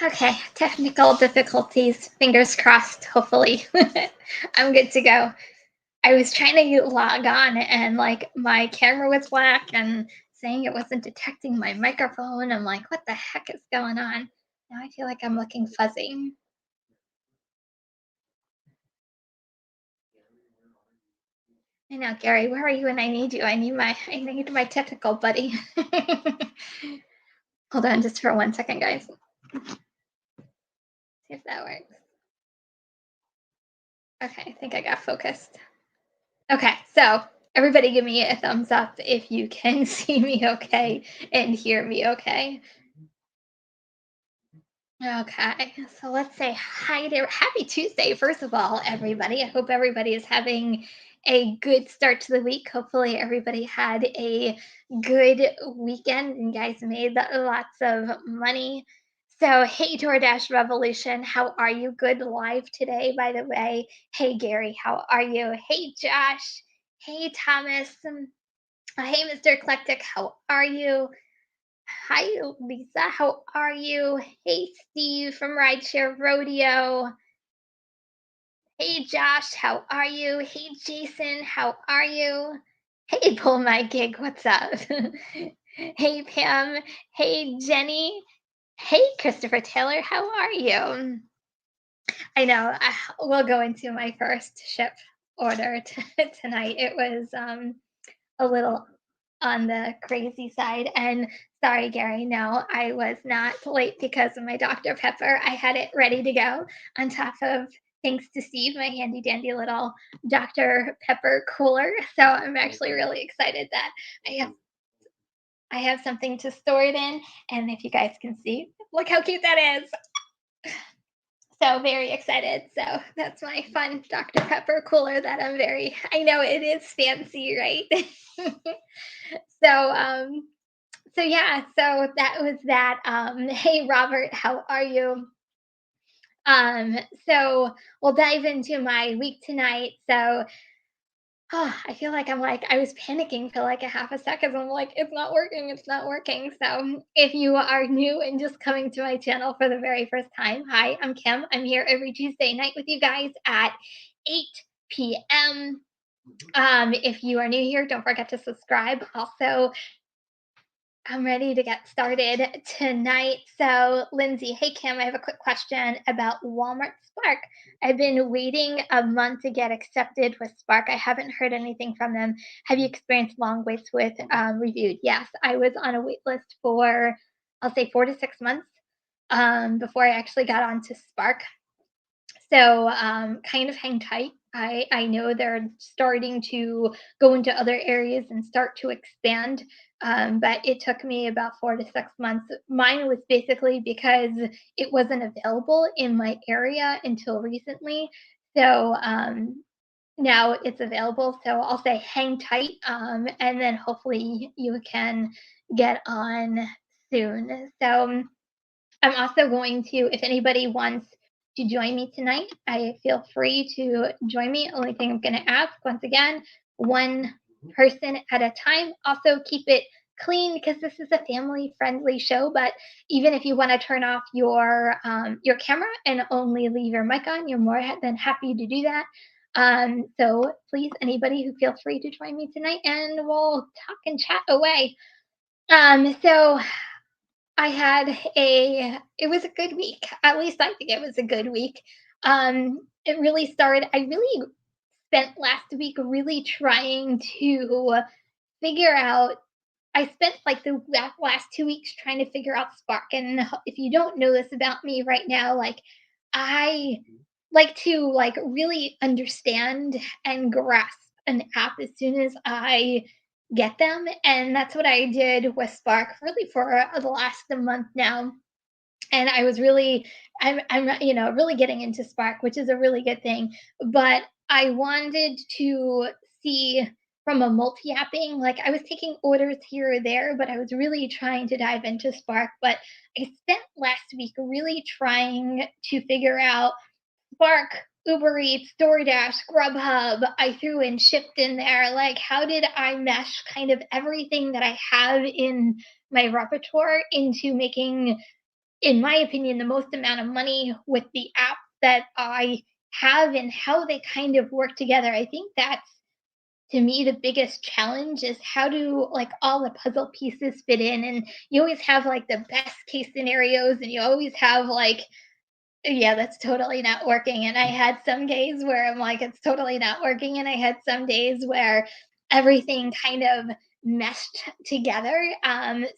Okay, technical difficulties. Fingers crossed, hopefully. I'm good to go. I was trying to log on and my camera was black and saying it wasn't detecting my microphone. I'm like, what the heck is going on? Now I feel like I'm looking fuzzy. I know, Gary, where are you when I need you? I need my technical buddy. Hold on just for 1 second, guys. See if that works. Okay, I think I got focused. Okay, so everybody give me a thumbs up if you can see me okay and hear me okay. Okay, so let's say hi there. Happy Tuesday, first of all, everybody. I hope everybody is having a good start to the week. Hopefully, everybody had a good weekend and guys made lots of money. So, hey, DoorDash Revolution, how are you? Good live today, by the way. Hey, Gary, how are you? Hey, Josh. Hey, Thomas. Hey, Mr. Eclectic, how are you? Hi, Lisa. How are you? Hey, Steve from Rideshare Rodeo. Hey, Josh. How are you? Hey, Jason. How are you? Hey, Pull My Gig. What's up? Hey, Pam. Hey, Jenny. Hey, Christopher Taylor. How are you? I know. We'll go into my first ship order tonight. It was a little on the crazy side. And sorry, Gary, no, I was not late because of my Dr. Pepper. I had it ready to go on top of, thanks to Steve, my handy dandy little Dr. Pepper cooler. So I'm actually really excited that I have I have something to store it in. And if you guys can see, look how cute that is. So very excited. So that's my fun Dr. Pepper cooler that I know it is fancy, right? so yeah, so that was that. Hey Robert, how are you? Um, so we'll dive into my week tonight. So I feel like I was panicking for like a half a second. I'm like, it's not working, it's not working. So if you are new and just coming to my channel for the very first time, hi, I'm Kim. I'm here every Tuesday night with you guys at 8 p.m. If you are new here, don't forget to subscribe. Also, I'm ready to get started tonight. So, Lindsay, hey Kim, I have a quick question about Walmart Spark. I've been waiting a month to get accepted with Spark. I haven't heard anything from them. Have you experienced long waits with reviewed? Yes, I was on a wait list for, I'll say, 4 to 6 months before I actually got onto Spark. So, kind of hang tight. I know they're starting to go into other areas and start to expand, but it took me about 4 to 6 months. Mine was basically because it wasn't available in my area until recently. So now it's available. So I'll say hang tight, and then hopefully you can get on soon. So I'm also going to, if anybody wants to join me tonight, I feel free to join me. Only thing I'm going to ask, once again, one person at a time. Also, keep it clean because this is a family-friendly show. But even if you want to turn off your camera and only leave your mic on, you're more than happy to do that. So please, anybody who feels free to join me tonight, and we'll talk and chat away. So it was a good week. At least I think it was a good week. It really started, I really spent last week really trying to figure out, I spent like the last 2 weeks trying to figure out Spark. And if you don't know this about me right now, like I like to really understand and grasp an app as soon as I get them. And that's what I did with Spark really for the last month now. And I was really, I'm really getting into Spark, which is a really good thing. But I wanted to see from a multi-apping, like I was taking orders here or there, but I was really trying to dive into Spark. But I spent last week really trying to figure out Spark, Uber Eats, DoorDash, Grubhub. I threw in Shipt in there. Like, how did I mesh kind of everything that I have in my repertoire into making in my opinion, the most amount of money with the app that I have and how they kind of work together. I think that's, to me, the biggest challenge is how do like all the puzzle pieces fit in, and you always have like the best case scenarios, and you always have like, yeah, that's totally not working. And I had some days where I'm like, it's totally not working. And I had some days where everything kind of meshed together.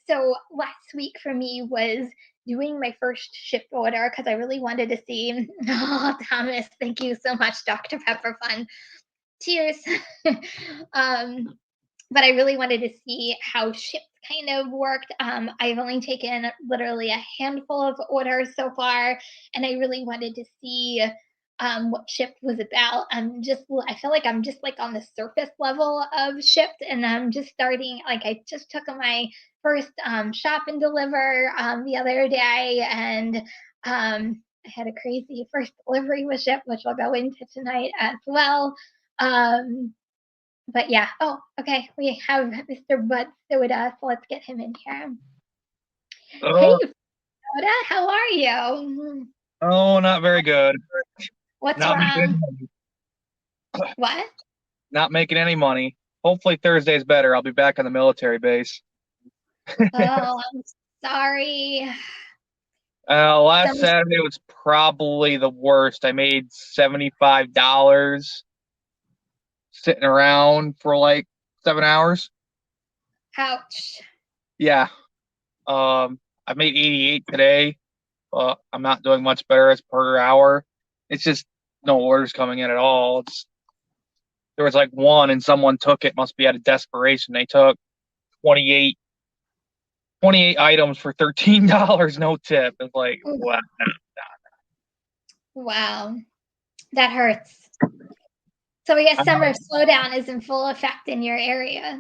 So last week for me was doing my first Shipt order because I really wanted to see. Oh, Thomas, thank you so much, Dr. Pepper Fun. Cheers. um, but I really wanted to see how Shipt kind of worked. I've only taken literally a handful of orders so far, and I really wanted to see what Shipt was about. I feel like I'm just like on the surface level of Shipt, and I'm just starting. Like I just took my first shop and deliver the other day, and I had a crazy first delivery with Shipt, which we'll go into tonight as well. Um, but yeah. Oh, okay. We have Mr. Bud Soda, so let's get him in here. Hey, Oh, Soda, how are you? oh, not very good. What's Not making wrong? any money. What? Not making any money. Hopefully Thursday's better. I'll be back on the military base. Oh, I'm sorry. Last Summer's Saturday was probably the worst. I made $75 sitting around for like 7 hours. ouch. Yeah. I made 88 today. I'm not doing much better as per hour. It's just no orders coming in at all. There was like one and someone took it. Must be out of desperation. They took 28 28 items for $13, no tip. It's like, Ooh, wow. wow, that hurts. So I guess summer slowdown is in full effect in your area.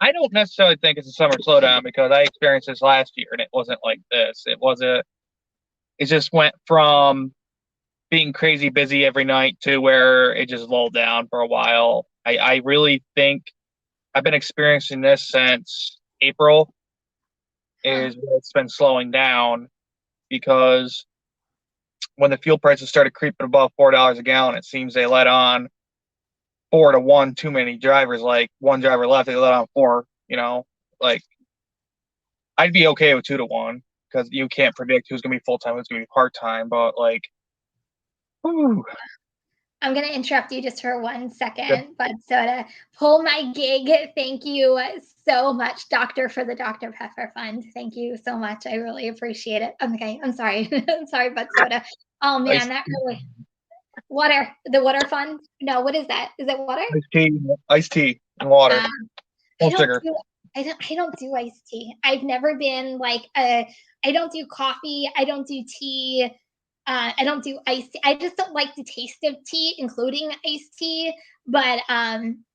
I don't necessarily think it's a summer slowdown because I experienced this last year and it wasn't like this. It just went from being crazy busy every night to where it just lulled down for a while. I really think I've been experiencing this since April Huh. is where it's been slowing down because when the fuel prices started creeping above $4 a gallon, it seems they let on 4 to 1 too many drivers. Like one driver left, they let on four. Like I'd be okay with 2 to 1 because you can't predict who's gonna be full time, who's gonna be part time. But like, whew, I'm going to interrupt you just for one good. second, but Soda, pull my gig. Thank you so much, Doctor, for the Dr. Pepper Fund. Thank you so much. I really appreciate it. Okay, I'm sorry. I'm sorry, but Soda. Oh man, iced, that really water. The water fund? No, what is that? Is it water? iced tea, and water, Um, I no don't sugar. do I don't do iced tea. I've never been like a I don't do coffee, I don't do tea, I don't do iced tea. I just don't like the taste of tea, including iced tea. But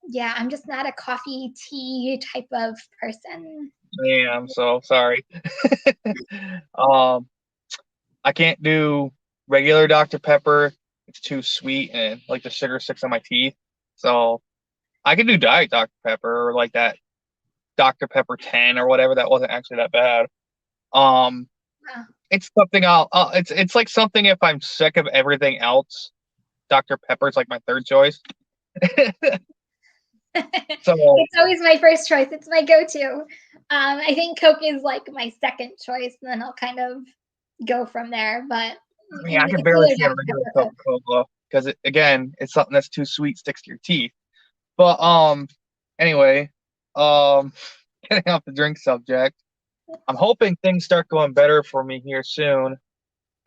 yeah, I'm just not a coffee tea type of person. Yeah, I'm so sorry. um, I can't do regular Dr. Pepper. It's too sweet and like the sugar sticks on my teeth. So I could do Diet Dr. Pepper or like that Dr. Pepper 10 or whatever. That wasn't actually that bad. Um, Uh, it's something it's like something if I'm sick of everything else, Dr. Pepper's like my third choice. So it's always my first choice. It's my go-to. I think Coke is like my second choice, and then I'll kind of go from there. But I mean, I can it's barely either stand Dr. regular Pepper or Coke. Coca-Cola because again, it's something that's too sweet, sticks to your teeth. But anyway, um, getting off the drink subject, I'm hoping things start going better for me here soon.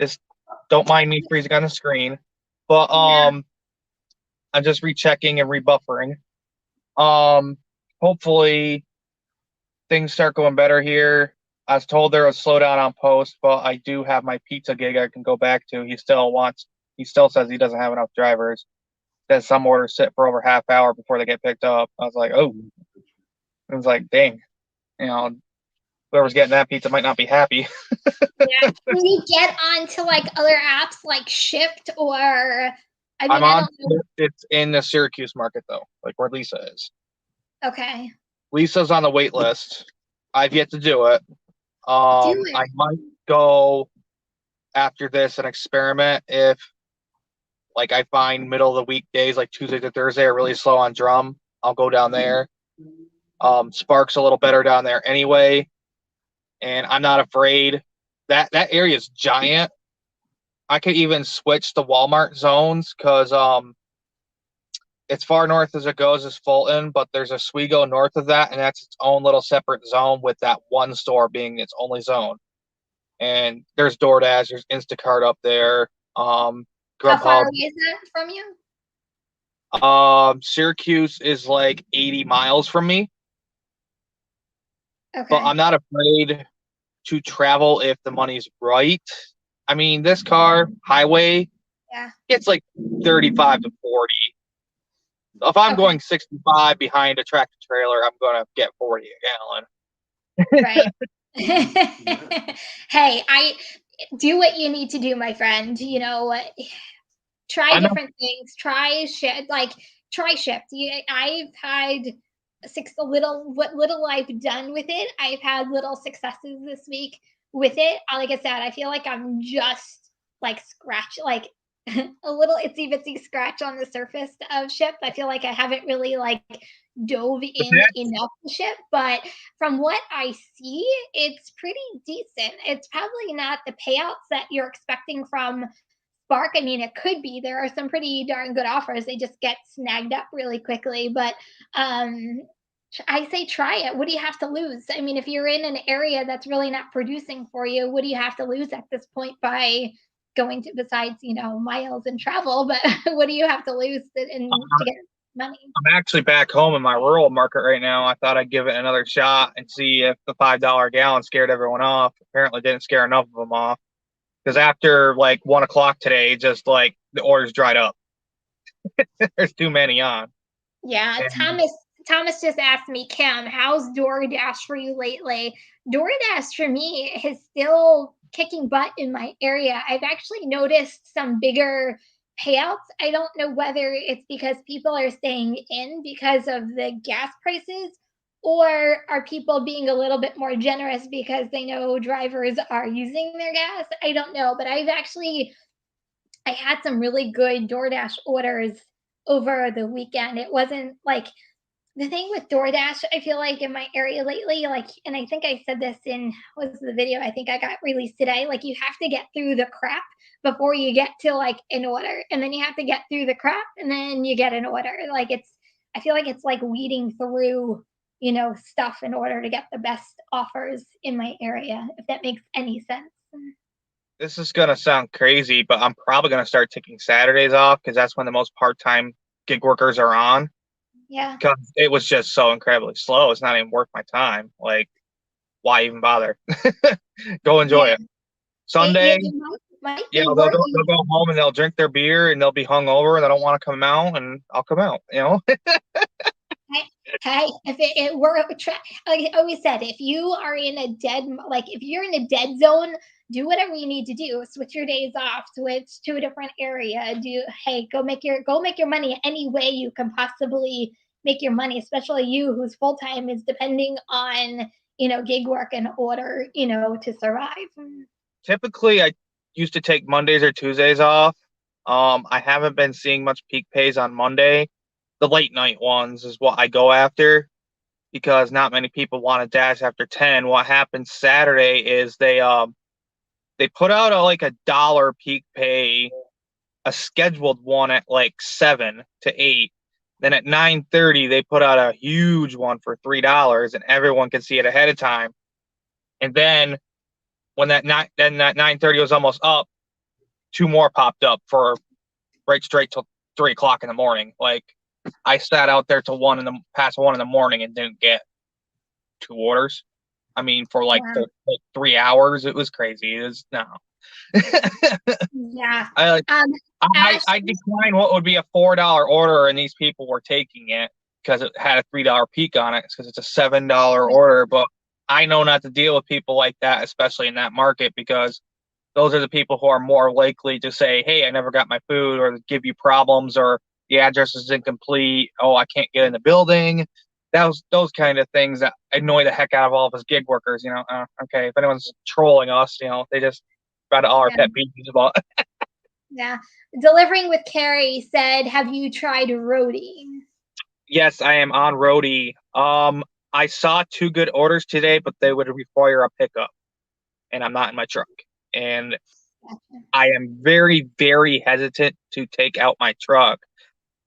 Just don't mind me freezing on the screen. But Yeah. I'm just rechecking and rebuffering. Um, Hopefully things start going better here. I was told there was slowdown on post, but I do have my pizza gig I can go back to. He still says he doesn't have enough drivers. Says some orders sit for over half hour before they get picked up. I was like, oh, it was like, dang, you know, whoever's getting that pizza might not be happy. Yeah. Can you get onto like other apps like Shipt or I I'm mean, I on. don't know. It's in the Syracuse market though, like where Lisa is. Okay. Lisa's on the wait list. I've yet to do it. Do I it. might go after this and experiment if like I find middle of the weekdays, like Tuesday to Thursday, are really slow on drum. I'll go down there. Spark's a little better down there anyway, and I'm not afraid. That area is giant. I could even switch the Walmart zones because it's far north as it goes is Fulton, but there's a Oswego north of that, and that's its own little separate zone with that one store being its only zone. And there's DoorDash, there's Instacart up there, How far Grubhub. away is that from you? Syracuse is like 80 miles from me, but Okay. I'm not afraid to travel if the money's right. I mean, this car, highway, Yeah. it's like 35 to 40. If I'm Okay. going 65 behind a tractor trailer, I'm going to get 40 a gallon. Right. Hey, I do what you need to do, my friend. Try I know. different things. Try Shipt. I've had what little I've done with it. I've had little successes this week with it. Like I said, I feel like I'm just like scratch like a little itsy bitsy scratch on the surface of Shipt. I feel like I haven't really like dove But in that's enough to Shipt, but from what I see, it's pretty decent. It's probably not the payouts that you're expecting from Spark. I mean, it could be. There are some pretty darn good offers. They just get snagged up really quickly. But um, I say try it. What do you have to lose? I mean, if you're in an area that's really not producing for you, what do you have to lose at this point by going to, besides, miles and travel? But what do you have to lose to get money? I'm actually back home in my rural market right now. I thought I'd give it another shot and see if the $5 gallon scared everyone off. Apparently, didn't scare enough of them off because after like 1 o'clock today, just like the orders dried up. There's too many on. Yeah, And Thomas just asked me, Kim, how's DoorDash for you lately? DoorDash for me is still kicking butt in my area. I've actually noticed some bigger payouts. I don't know whether it's because people are staying in because of the gas prices, or are people being a little bit more generous because they know drivers are using their gas. I don't know, but I had some really good DoorDash orders over the weekend. It wasn't like the thing with DoorDash, I feel like in my area lately, like, and I think I said this in was the video I think I got released today. Like, you have to get through the crap before you get to like an order, and then you have to get through the crap, and then you get an order. I feel like it's like weeding through, stuff in order to get the best offers in my area, if that makes any sense. this is gonna sound crazy, but I'm probably gonna start taking Saturdays off because that's when the most part-time gig workers are on. Yeah. Because it was just so incredibly slow. It's not even worth my time. Like, why even bother? Go enjoy Yeah. it. Sunday, You might yeah, be they'll worth go they'll go home and they'll drink their beer and they'll be hungover and they don't want to come out and I'll come out. Hey, if it were like I always said, if you are in a if you're in a dead zone, do whatever you need to do. Switch your days off, switch to a different area. Hey, go make your money any way you can possibly make your money, especially you whose full time is depending on, gig work in order, to survive. Typically, I used to take Mondays or Tuesdays off. I haven't been seeing much peak pays on Monday. The late night ones is what I go after because not many people want to dash after 10. What happens Saturday is they put out like a dollar peak pay, a scheduled one at like 7 to 8. Then at 9:30 they put out a huge one for $3 and everyone can see it ahead of time. And then when that 9:30 was almost up, two more popped up for right straight till 3 o'clock in the morning. Like I sat out there till past 1 in the morning and didn't get two orders. I mean, for Yeah. like 3 hours, it was crazy. It was no. Yeah. I like Um, Ash, I declined what would be a $4 order, and these people were taking it because it had a $3 peak on it because it's a $7 order. But I know not to deal with people like that, especially in that market, because those are the people who are more likely to say, "Hey, I never got my food," or give you problems, or the address is incomplete. Oh, I can't get in the building. those kind of things that annoy the heck out of all of us gig workers. Okay, if anyone's trolling us, they just got all our Yeah. pet peeves about. Yeah. Delivering with Carrie said, "Have you tried roadie?" Yes, I am on roadie. I saw two good orders today, but they would require a pickup, and I'm not in my truck. And Gotcha. I am very, very hesitant to take out my truck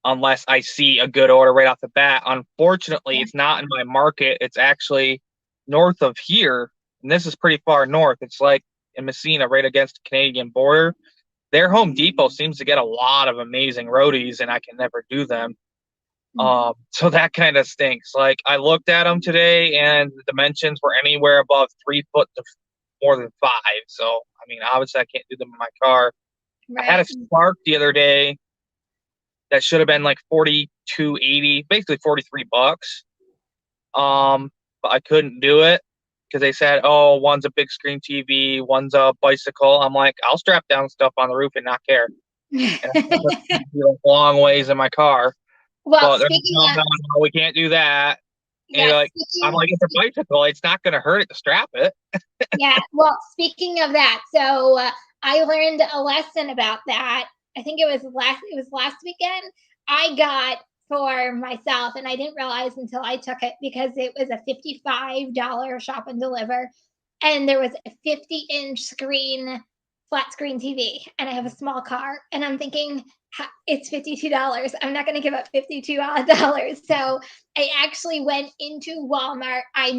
unless I see a good order right off the bat. Unfortunately, Yeah. it's not in my market. It's actually north of here, and this is pretty far north. It's like in Messina, right against the Canadian border. Their Home Depot seems to get a lot of amazing roadies, and I can never do them. So that kind of stinks. Like I looked at them today, and the dimensions were anywhere above 3 foot to more than 5. So I mean, obviously, I can't do them in my car. I had a Right. Spark the other day that should have been like 42.80, basically $43. But I couldn't do it because they said, "Oh, one's a big screen TV, one's a bicycle." I'm like, I'll strap down stuff on the roof and not care. And I put the TV, like, long ways in my car. Well, But they're like, speaking no, of, no, no, we can't do that. And yeah, they're like, I'm like, it's a bicycle. It's not going to hurt it to strap it. yeah. Well, speaking of that, so I learned a lesson about that. I think it was last weekend. I got for myself, and I didn't realize until I took it because it was a $55 shop and deliver, and there was a 50-inch screen, flat screen TV, and I have a small car, and I'm thinking it's $52. I'm not going to give up $52. So I actually went into Walmart. I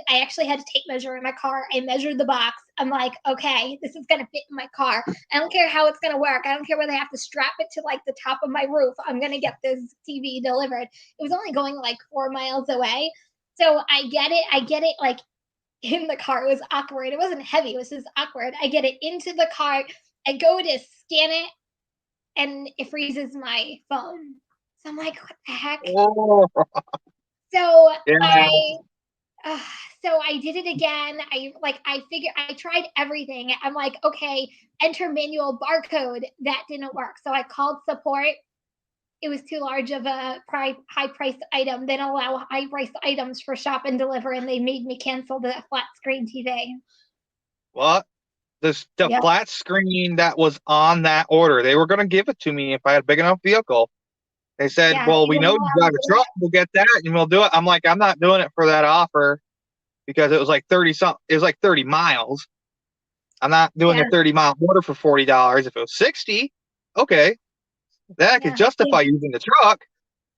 actually had to take measure in my car. I measured the box. I'm like, okay, this is going to fit in my car. I don't care how it's going to work. I don't care whether I have to strap it to like the top of my roof. I'm going to get this TV delivered. It was only going like 4 miles away. So I get it. Like in the car. It was awkward. It wasn't heavy. It was just awkward. I get it into the car. I go to scan it and it freezes my phone. So I'm like, what the heck? Oh, So yeah. I uh, so I did it again. I tried everything. I'm like, okay, enter manual barcode. That didn't work. So I called support. It was too large of a high priced item. They don't allow high priced items for shop and deliver, and they made me cancel the flat screen TV. What? The Yep. flat screen that was on that order, they were going to give it to me if I had a big enough vehicle. They said, Yeah, well, they we didn't know you allow me drive to a do truck. that. We'll get that and we'll do it. I'm like, I'm not doing it for that offer because it was like 30 something. It was like 30 miles. I'm not doing a Yeah, 30-mile order for $40. If it was 60, okay, then I could yeah. justify using the truck.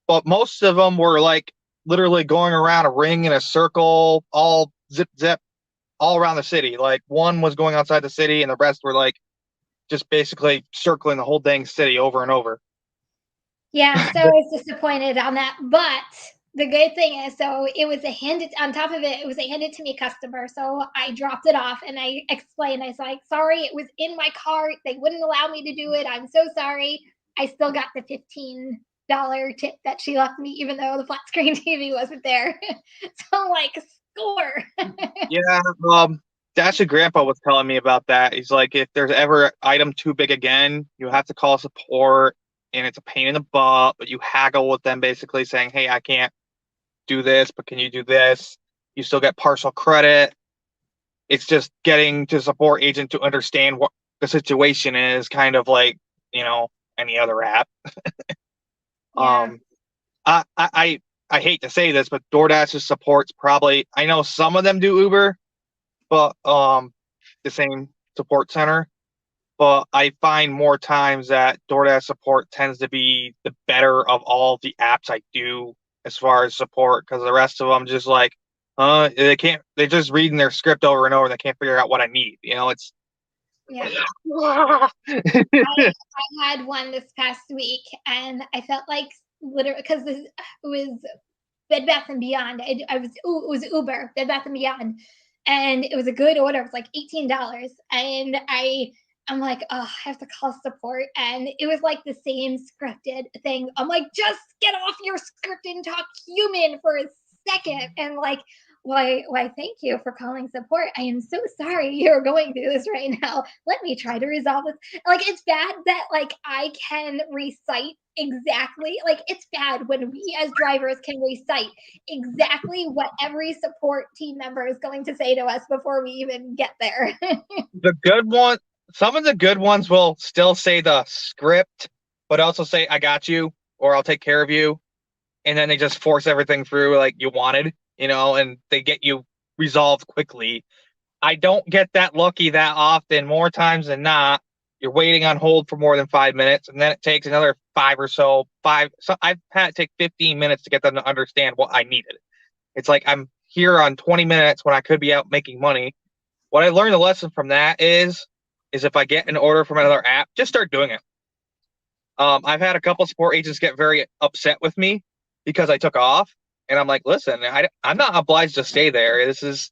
But most of them were like literally going around a ring in a circle, all zip zip, all around the city. Like one was going outside the city, and the rest were like just basically circling the whole dang city over and over. Yeah, so I was disappointed on that, but the good thing is, so it was a handed on top of it, it was a handed to me customer. So I dropped it off and I explained, I was like, sorry, it was in my cart. They wouldn't allow me to do it. I'm so sorry. I still got the $15 tip that she left me, even though the flat screen TV wasn't there. So I'm like, score. Yeah, that's what Grandpa was telling me about that. He's like, if there's ever an item too big again, you have to call support, and it's a pain in the butt. But you haggle with them, basically saying, "Hey, I can't do this, but can you do this?" You still get partial credit. It's just getting to support agent to understand what the situation is, kind of like any other app. Yeah, Um, I I I, I hate to say this, but DoorDash's support's probably. I know some of them do Uber, but the same support center. But I find more times that DoorDash support tends to be the better of all the apps I do as far as support, because the rest of them just like, they can't. They're just reading their script over and over. And they can't figure out what I need. It's. yeah. I had one this past week, and I felt like literally because it was Bed Bath and Beyond. It was Uber, Bed Bath and Beyond, and it was a good order. It was like $18, and I'm like, oh, I have to call support, and it was like the same scripted thing. I'm like, just get off your script and talk human for a second, and like Why, thank you for calling support. I am so sorry you're going through this right now. Let me try to resolve this. Like, it's bad that, like, I can recite exactly, like, it's bad when we as drivers can recite exactly what every support team member is going to say to us before we even get there. The good one, some of the good ones will still say the script, but also say, I got you, or I'll take care of you. And then they just force everything through like you wanted, and they get you resolved quickly. I don't get that lucky that often. More times than not, you're waiting on hold for more than 5 minutes, and then it takes another five or so. So I've had it take 15 minutes to get them to understand what I needed. It's like I'm here on 20 minutes when I could be out making money. What I learned the lesson from that is if I get an order from another app, just start doing it. I've had a couple support agents get very upset with me because I took off, and I'm like, listen, I'm not obliged to stay there. This is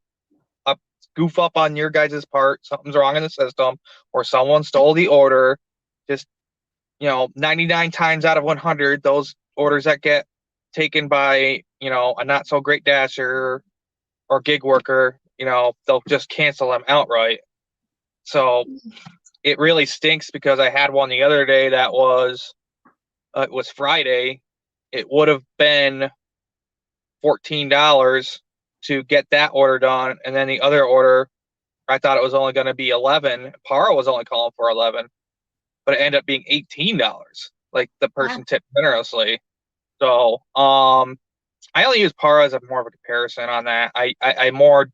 a goof up on your guys' part. Something's wrong in the system, or someone stole the order. Just 99 times out of 100, those orders that get taken by a not so great dasher or gig worker, they'll just cancel them outright. So it really stinks because I had one the other day that was it was Friday. It would have been $14 to get that order done, and then the other order, I thought it was only going to be 11. Para was only calling for 11, but it ended up being $18. Like the Wow. person tipped generously. So, I only use Para as a more of a comparison on that. I more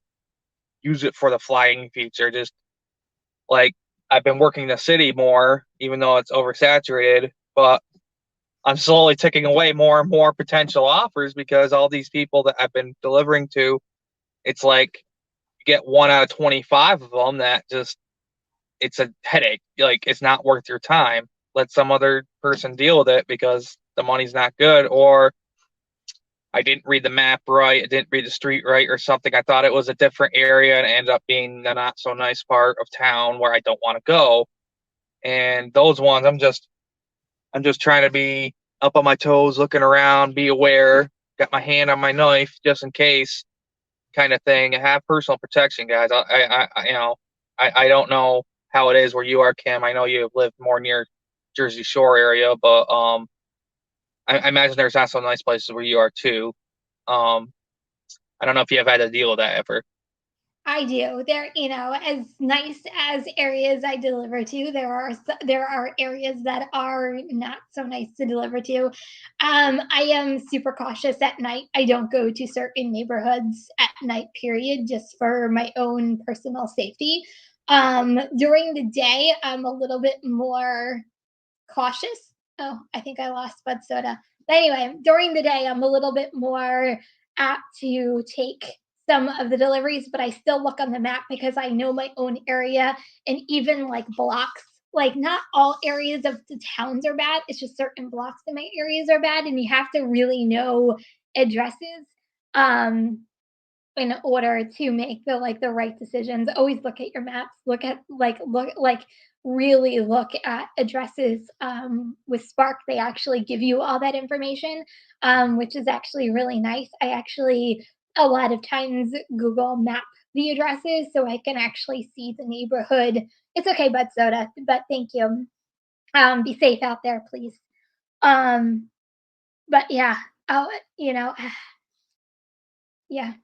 use it for the flying feature. Just like I've been working the city more, even though it's oversaturated, but I'm slowly ticking away more and more potential offers because all these people that I've been delivering to, it's like you get 1 out of 25 of them that just it's a headache. Like it's not worth your time. Let some other person deal with it because the money's not good, or I didn't read the map right, I didn't read the street right, or something. I thought it was a different area and it ended up being the not so nice part of town where I don't want to go. And those ones, I'm just trying to be up on my toes, looking around, be aware, got my hand on my knife just in case, kind of thing. Have personal protection, guys. I don't know how it is where you are, Kim. I know you live more near Jersey Shore area, but I imagine there's not some nice places where you are too. Um, I don't know if you have had to deal with that ever. I do. There, as nice as areas I deliver to, there are areas that are not so nice to deliver to. I am super cautious at night. I don't go to certain neighborhoods at night, period, just for my own personal safety. During the day, I'm a little bit more cautious. Oh, I think I lost Bud Soda. But anyway, during the day, I'm a little bit more apt to take some of the deliveries, but I still look on the map because I know my own area and even like blocks. Like, not all areas of the towns are bad. It's just certain blocks in my areas are bad, and you have to really know addresses. Um, in order to make the right decisions. Always look at your maps, really look at addresses. With Spark, they actually give you all that information, which is actually really nice. I actually a lot of times Google map the addresses so I can actually see the neighborhood. It's okay, Bud Soda, but thank you. Be safe out there, please. Um, but yeah, oh, you know, Yeah.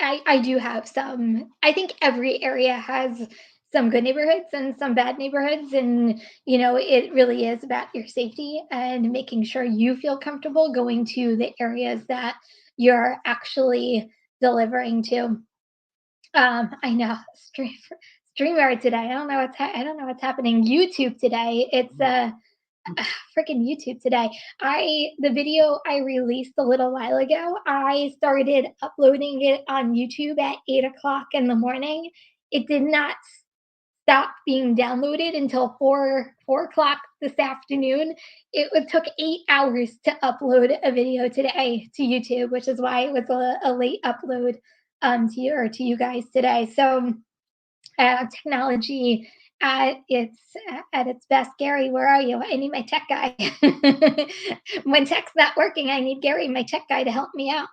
I do have some. I think every area has some good neighborhoods and some bad neighborhoods. And, it really is about your safety and making sure you feel comfortable going to the areas that you're actually delivering to. I know StreamYard today. I don't know what's happening. YouTube today. It's freaking YouTube today. The video I released a little while ago, I started uploading it on YouTube at 8 o'clock in the morning. It did not stop being downloaded until four o'clock this afternoon. It took 8 hours to upload a video today to YouTube, which is why it was a late upload to you guys today. So technology at its best. Gary, where are you? I need my tech guy. When tech's not working, I need Gary, my tech guy, to help me out.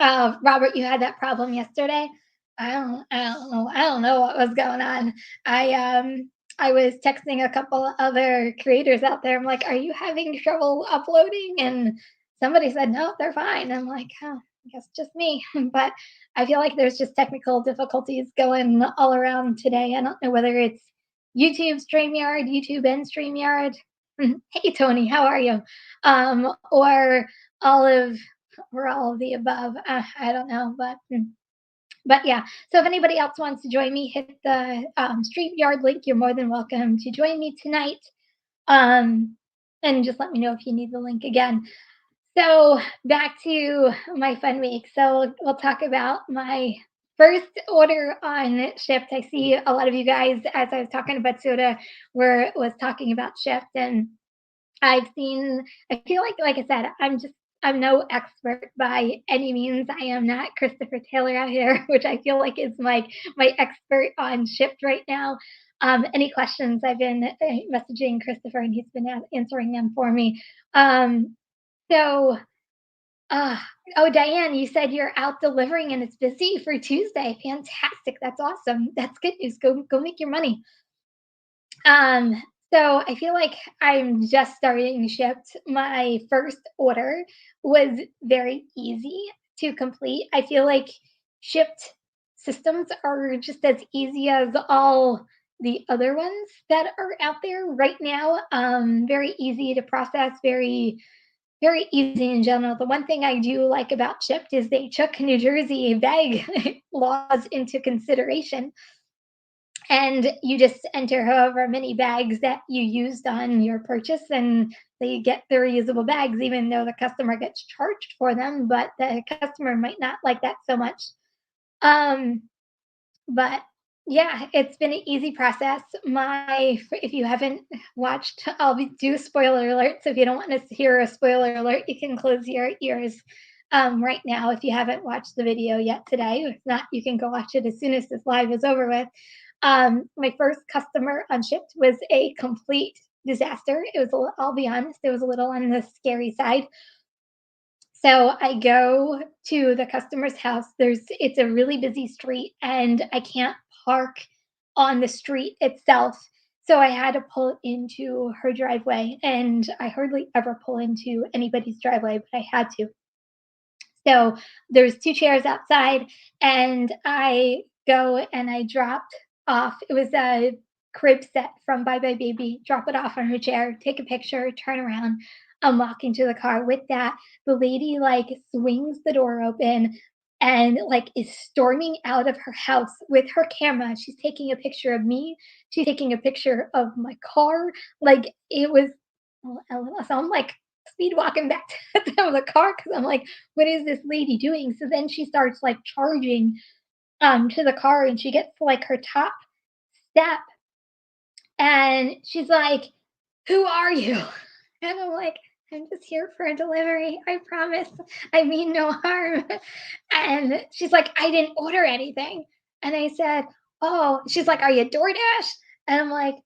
Robert, you had that problem yesterday. I don't know what was going on. I was texting a couple other creators out there. I'm like, "Are you having trouble uploading?" And somebody said, "No, they're fine." I'm like, "Huh, I guess just me." But I feel like there's just technical difficulties going all around today. I don't know whether it's YouTube StreamYard, YouTube and StreamYard. Hey Tony, how are you? Or all of all of the above. I don't know, but yeah. So if anybody else wants to join me, hit the StreamYard link. You're more than welcome to join me tonight. Um, and just let me know if you need the link again. So back to my fun week. So we'll talk about my first order on Shipt. I see a lot of you guys, as I was talking about soda, was talking about Shipt, and I've seen I feel like I said, I'm no expert by any means. I am not Christopher Taylor out here, which I feel like is my expert on Shipt right now. Any questions, I've been messaging Christopher and he's been answering them for me. So uh, oh, Diane, you said you're out delivering and it's busy for Tuesday. Fantastic. That's awesome. That's good news. Go make your money. Um, so I feel like I'm just starting Shipt. My first order was very easy to complete. I feel like Shipt systems are just as easy as all the other ones that are out there right now. Very easy to process, very easy in general. The one thing I do like about Shipt is they took New Jersey bag laws into consideration, and you just enter however many bags that you used on your purchase, and they get the reusable bags even though the customer gets charged for them, but the customer might not like that so much. um but yeah, it's been an easy process. My If you haven't watched, do a spoiler alert. So if you don't want to hear a spoiler alert, you can close your ears right now if you haven't watched the video yet today. If not, you can go watch it as soon as this live is over with. My first customer on Shipt was a complete disaster. I'll be honest, it was a little on the scary side. So I go to the customer's house. It's a really busy street and I can't park on the street itself. So I had to pull into her driveway, and I hardly ever pull into anybody's driveway, but I had to. So there's two chairs outside, and I go and I dropped off. It was a crib set from Bye Bye Baby. Drop it off on her chair, take a picture, turn around. I'm walking to the car. With that, the lady like swings the door open and like is storming out of her house with her camera. She's taking a picture of me. She's taking a picture of my car. Like it was, so I'm like speed walking back to the car because I'm like, what is this lady doing? So then she starts like charging to the car, and she gets to like her top step, and she's like, "Who are you?" And I'm like, "I'm just here for a delivery. I promise. I mean no harm." And she's like, "I didn't order anything." And I said, "Oh," she's like, "Are you DoorDash?" And I'm like,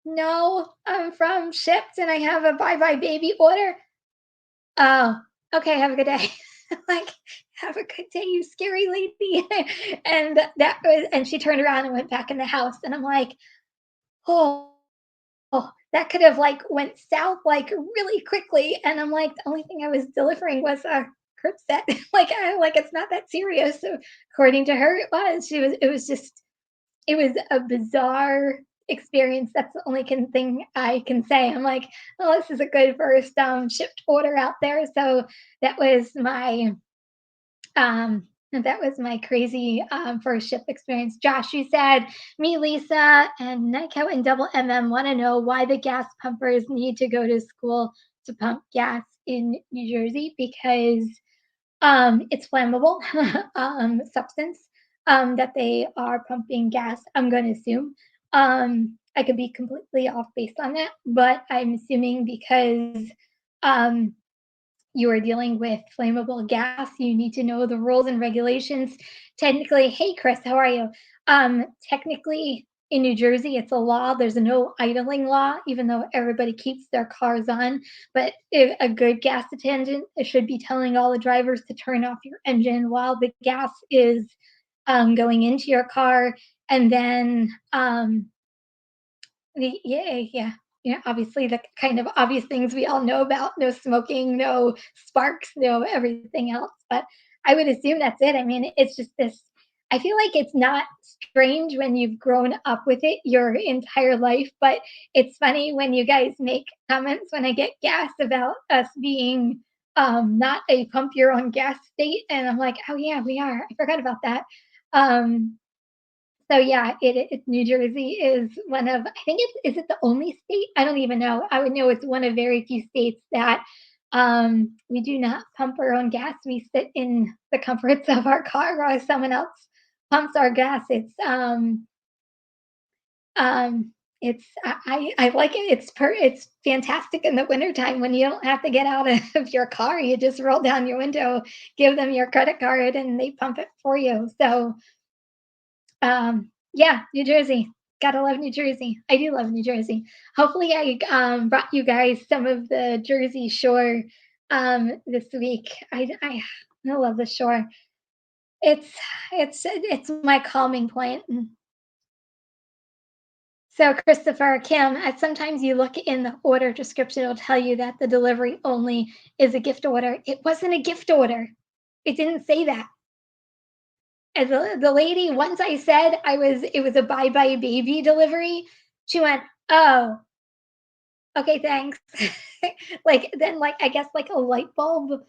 "No, I'm from Shipt and I have a Bye Bye Baby order." "Oh, okay, have a good day." Like, "Have a good day, you scary lady." And she turned around and went back in the house, and I'm like, "Oh, that could have, like, went south, like, really quickly." And I'm like, "The only thing I was delivering was a crib set." Like, it's not that serious. So, according to her, it was. It was a bizarre experience. That's the only thing I can say. I'm like, "Oh, this is a good first Shipt order out there." So that was my that was my crazy first Shipt experience. Josh, you said me, Lisa, and Nyko and Double MM want to know why the gas pumpers need to go to school to pump gas in New Jersey, because it's flammable substance that they are pumping gas. I'm going to assume. I could be completely off based on that, but I'm assuming because um, you are dealing with flammable gas, you need to know the rules and regulations. Technically, hey Chris, how are you? Technically, in New Jersey, it's a law. There's a no idling law, even though everybody keeps their cars on. But if a good gas attendant should be telling all the drivers to turn off your engine while the gas is going into your car, and then yeah, obviously the kind of obvious things we all know about: no smoking, no sparks, no everything else. But I would assume that's it. I mean, it's just this. I feel like it's not strange when you've grown up with it your entire life, but it's funny when you guys make comments when I get gas about us being not a pump your own gas state, and I'm like, oh yeah, we are. I forgot about that. Um, so yeah, New Jersey is one of, I think it's, is it the only state? I don't even know. I would know it's one of very few states that we do not pump our own gas. We sit in the comforts of our car while someone else pumps our gas. Um I like it. It's fantastic in the wintertime when you don't have to get out of your car. You just roll down your window, give them your credit card, and they pump it for you. So yeah, New Jersey. Gotta love New Jersey. I do love New Jersey. Hopefully, I brought you guys some of the Jersey Shore this week. I love the shore. It's it's my calming point. So, Christopher, Kim, sometimes you look in the order description, it'll tell you that the delivery only is a gift order. It wasn't a gift order. It didn't say that. And the lady, once I said it was a bye bye baby delivery, she went, "Oh, okay, thanks." Like then like I guess like a light bulb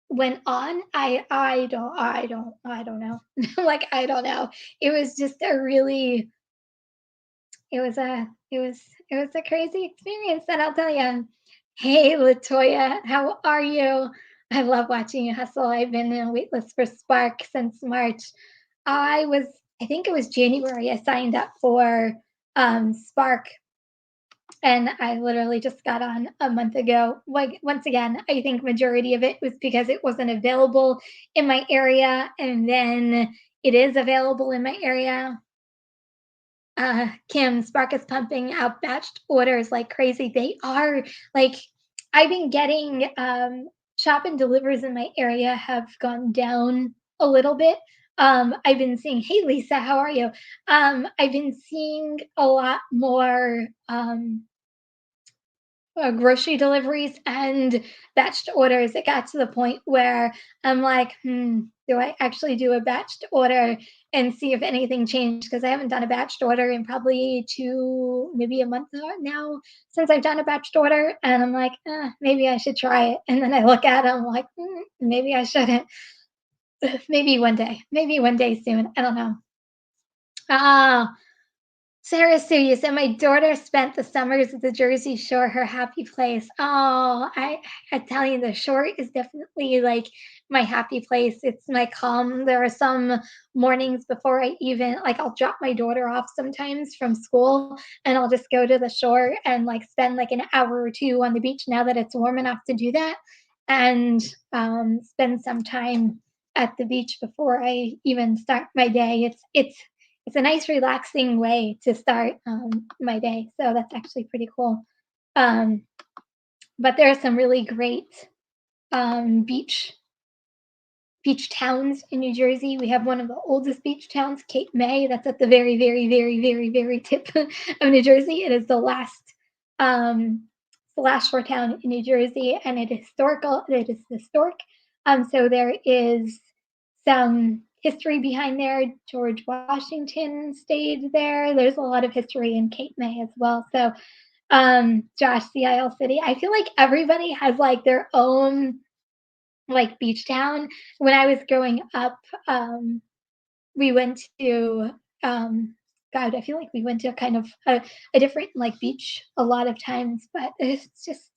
went on. I don't know. Like I don't know. It was just a really it was a crazy experience, and I'll tell you. Hey, Latoya, how are you? I love watching you hustle. I've been in a waitlist for Spark since March. I was, I think it was January, I signed up for Spark, and I literally just got on a month ago. Like, once again, I think majority of it was because it wasn't available in my area, and then it is available in my area. Kim, Spark is pumping out batched orders like crazy. They are like, I've been getting shop and delivers in my area have gone down a little bit. I've been seeing, hey Lisa, how are you? I've been seeing a lot more grocery deliveries and batched orders. It got to the point where I'm like, do I actually do a batched order and see if anything changed? Because I haven't done a batched order in probably maybe a month now since I've done a batched order. And I'm like, maybe I should try it. And then I look at it, I'm like, maybe I shouldn't. Maybe one day soon. I don't know. Ah, Sarah Sue, you said my daughter spent the summers at the Jersey Shore, her happy place. Oh, I tell you, the shore is definitely like my happy place. It's my calm. There are some mornings before I even like I'll drop my daughter off sometimes from school and I'll just go to the shore and like spend like an hour or two on the beach now that it's warm enough to do that and spend some time at the beach before I even start my day. It's a nice relaxing way to start my day. So that's actually pretty cool. Um, but there are some really great um, beach beach towns in New Jersey. We have one of the oldest beach towns, Cape May. That's at the very, very, very, very, very tip of New Jersey. It is um, the last shore town in New Jersey, and it is historical. It is historic. So there is some history behind there. George Washington stayed there. There's a lot of history in Cape May as well. So, Josh, CIL City. I feel like everybody has like their own like beach town. When I was growing up, we went to God, I feel like we went to kind of a different like beach a lot of times, but it's just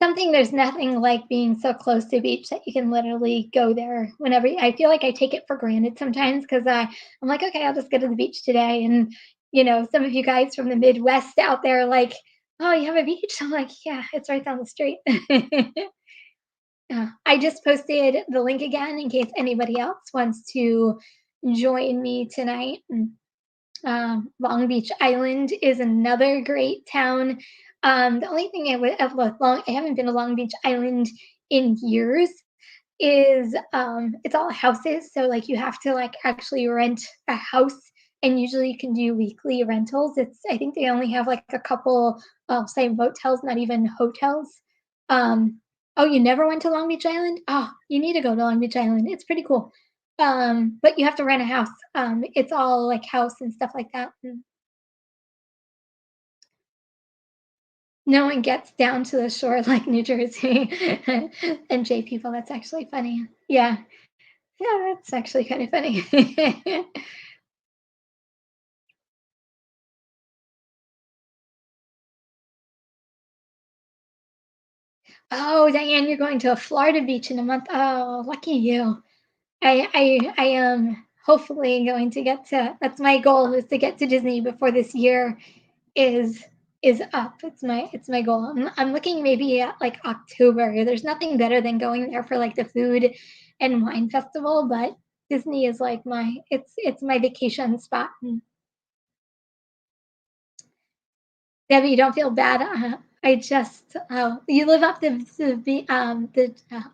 something. There's nothing like being so close to a beach that you can literally go there whenever. I feel like I take it for granted sometimes because I'm like, okay, I'll just go to the beach today. And some of you guys from the Midwest out there, like, oh, you have a beach? I'm like, yeah, it's right down the street. Yeah, I just posted the link again in case anybody else wants to join me tonight. Long Beach Island is another great town. The only thing I haven't been to Long Beach Island in years is it's all houses, so like you have to like actually rent a house, and usually you can do weekly rentals. It's I think they only have like a couple, I'll say motels, not even hotels. Um, oh, you never went to Long Beach Island? Oh, you need to go to Long Beach Island. It's pretty cool. But you have to rent a house. It's all like house and stuff like that. No one gets down to the shore like New Jersey and J people. That's actually funny. Yeah. Yeah, that's actually kind of funny. Oh, Diane, you're going to a Florida beach in a month. Oh, lucky you. I am hopefully going to get to. That's my goal is to get to Disney before this year is is up. It's my goal. I'm looking maybe at like October. There's nothing better than going there for like the food and wine festival, but Disney is like it's my vacation spot. Debbie, you don't feel bad. I just you live up the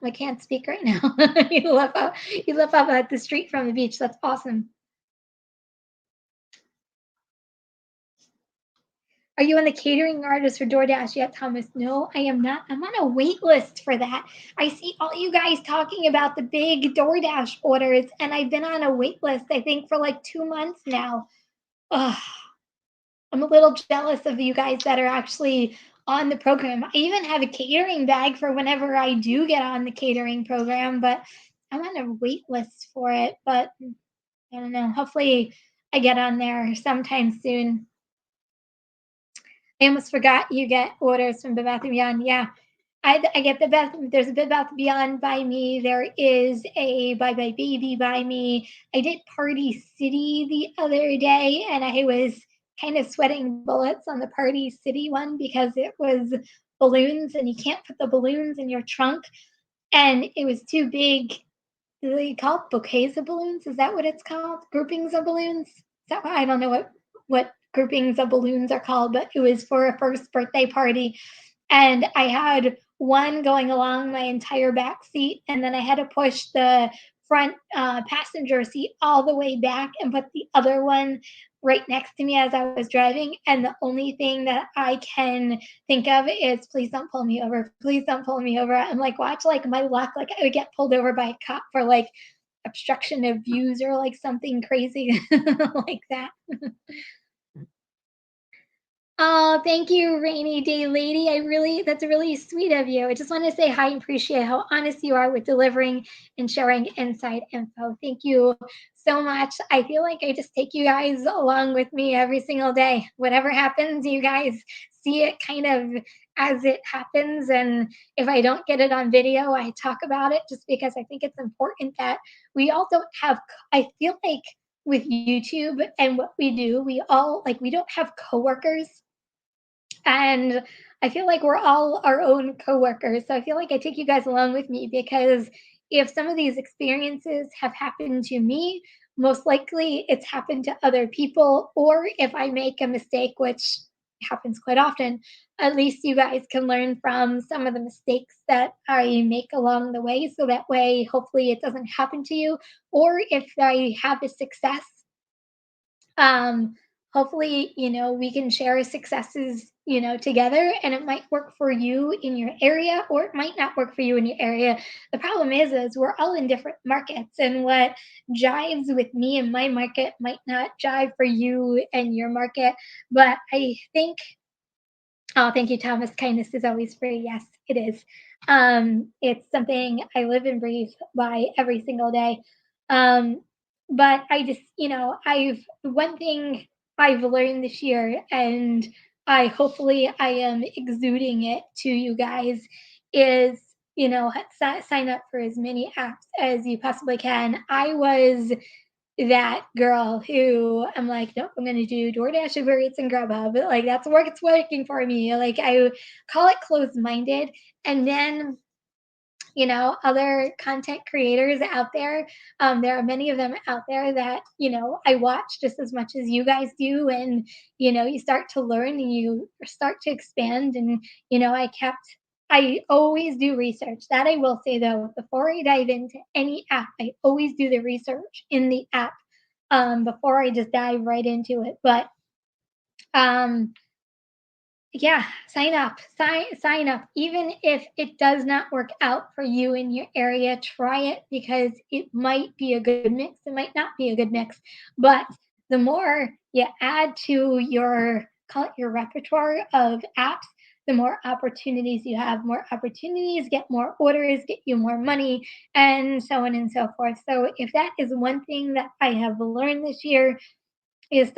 I can't speak right now. You live up at the street from the beach. That's awesome. Are you on the catering artist for DoorDash yet, Thomas? No, I am not. I'm on a wait list for that. I see all you guys talking about the big DoorDash orders, and I've been on a wait list, I think, for like 2 months now. Ugh, I'm a little jealous of you guys that are actually on the program. I even have a catering bag for whenever I do get on the catering program, but I'm on a wait list for it. But I don't know. Hopefully, I get on there sometime soon. I almost forgot you get orders from Bed Bath& and Beyond. Yeah, I get the best. There's a Bed Bath& and Beyond by me. There is a Bye Bye Baby by me. I did Party City the other day, and I was kind of sweating bullets on the Party City one because it was balloons, and you can't put the balloons in your trunk, and it was too big. Do they call it bouquets of balloons? Is that what it's called? Groupings of balloons? Is that what I don't know what groupings of balloons are called, but it was for a first birthday party, and I had one going along my entire back seat, and then I had to push the front passenger seat all the way back and put the other one right next to me as I was driving. And the only thing that I can think of is, please don't pull me over. Please don't pull me over. I'm like, watch like my luck. Like I would get pulled over by a cop for like obstruction of views or like something crazy like that. Oh, thank you, rainy day lady. That's really sweet of you. I just want to say hi and appreciate how honest you are with delivering and sharing inside info. Thank you so much. I feel like I just take you guys along with me every single day. Whatever happens, you guys see it kind of as it happens. And if I don't get it on video, I talk about it just because I think it's important that we all don't have, I feel like with YouTube and what we do, we all like, we don't have coworkers, and I feel like we're all our own coworkers. So I feel like I take you guys along with me because if some of these experiences have happened to me, most likely it's happened to other people. Or if I make a mistake, which happens quite often, at least you guys can learn from some of the mistakes that I make along the way. So that way, hopefully, it doesn't happen to you. Or if I have a success, um hopefully we can share successes together, and it might work for you in your area or it might not work for you in your area. The problem is we're all in different markets, and what jives with me and my market might not jive for you and your market. But I think, oh, thank you, Thomas. Kindness is always free. Yes, it is. It's something I live and breathe by every single day. Um, but I just, I've one thing I've learned this year, and I am exuding it to you guys, is sign up for as many apps as you possibly can. I was that girl who I'm like, nope, I'm gonna do DoorDash, Uber Eats, and Grubhub. Like that's work. It's working for me. Like I call it closed minded, and then other content creators out there. There are many of them out there that, I watch just as much as you guys do. And, you start to learn and you start to expand. And, I always do research. That I will say though, before I dive into any app, I always do the research in the app before I just dive right into it. But um, yeah, sign up. Even if it does not work out for you in your area, try it because it might be a good mix. It might not be a good mix. But the more you add to your call it your repertoire of apps, the more opportunities you have. More opportunities get more orders, get you more money, and so on and so forth. So if that is one thing that I have learned this year, is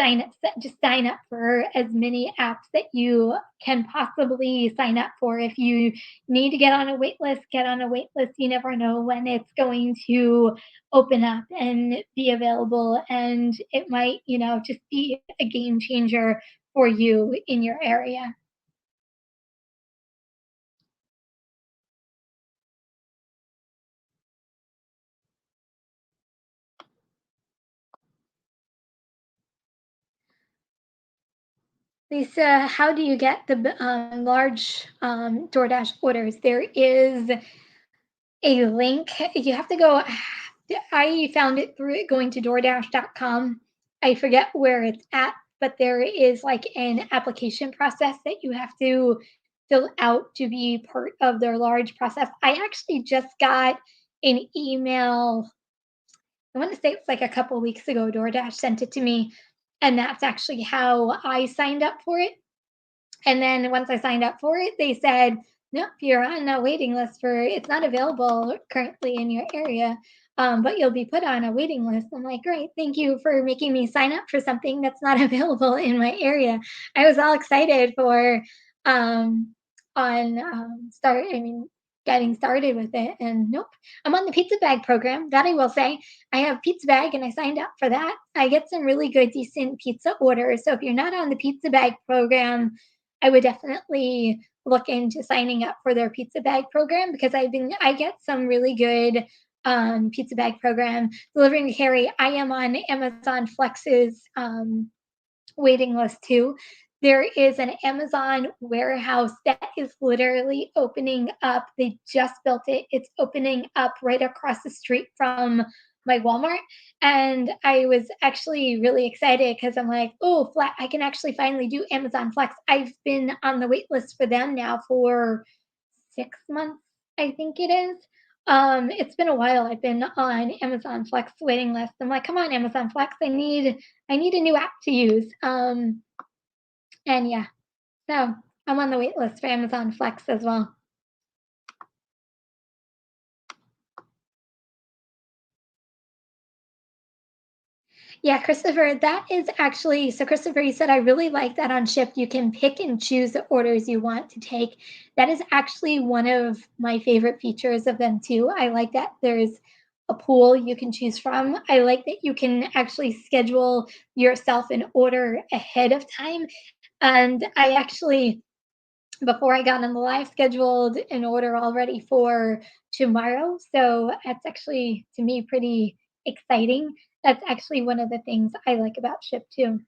just sign up for as many apps that you can possibly sign up for. If you need to get on a wait list, get on a wait list. You never know when it's going to open up and be available, and it might, just be a game changer for you in your area. Lisa, how do you get the large DoorDash orders? There is a link. You have to go. I found it through going to DoorDash.com. I forget where it's at, but there is like an application process that you have to fill out to be part of their large process. I actually just got an email. I want to say it's like a couple weeks ago. DoorDash sent it to me, and that's actually how I signed up for it. And then once I signed up for it, they said, nope, you're on a waiting list for it's not available currently in your area, but you'll be put on a waiting list. I'm like, great, thank you for making me sign up for something that's not available in my area. I was all excited for um, on start. I mean, getting started with it, and nope, I'm on the pizza bag program. That I will say, I have pizza bag, and I signed up for that. I get some really good, decent pizza orders. So if you're not on the pizza bag program, I would definitely look into signing up for their pizza bag program because I get some really good pizza bag program delivering to carry. I am on Amazon Flex's waiting list too. There is an Amazon warehouse that is literally opening up. They just built it. It's opening up right across the street from my Walmart. And I was actually really excited because I'm like, oh, I can actually finally do Amazon Flex. I've been on the wait list for them now for 6 months, I think it is. It's been a while. I've been on Amazon Flex waiting list. I'm like, come on, Amazon Flex. I need a new app to use. And yeah, so I'm on the wait list for Amazon Flex as well. Yeah, Christopher, that is actually so. Christopher, you said I really like that on Shipt. You can pick and choose the orders you want to take. That is actually one of my favorite features of them, too. I like that there's a pool you can choose from. I like that you can actually schedule yourself an order ahead of time. And I actually, before I got on the live, scheduled an order already for tomorrow. So that's actually, to me, pretty exciting. That's actually one of the things I like about Shipt too.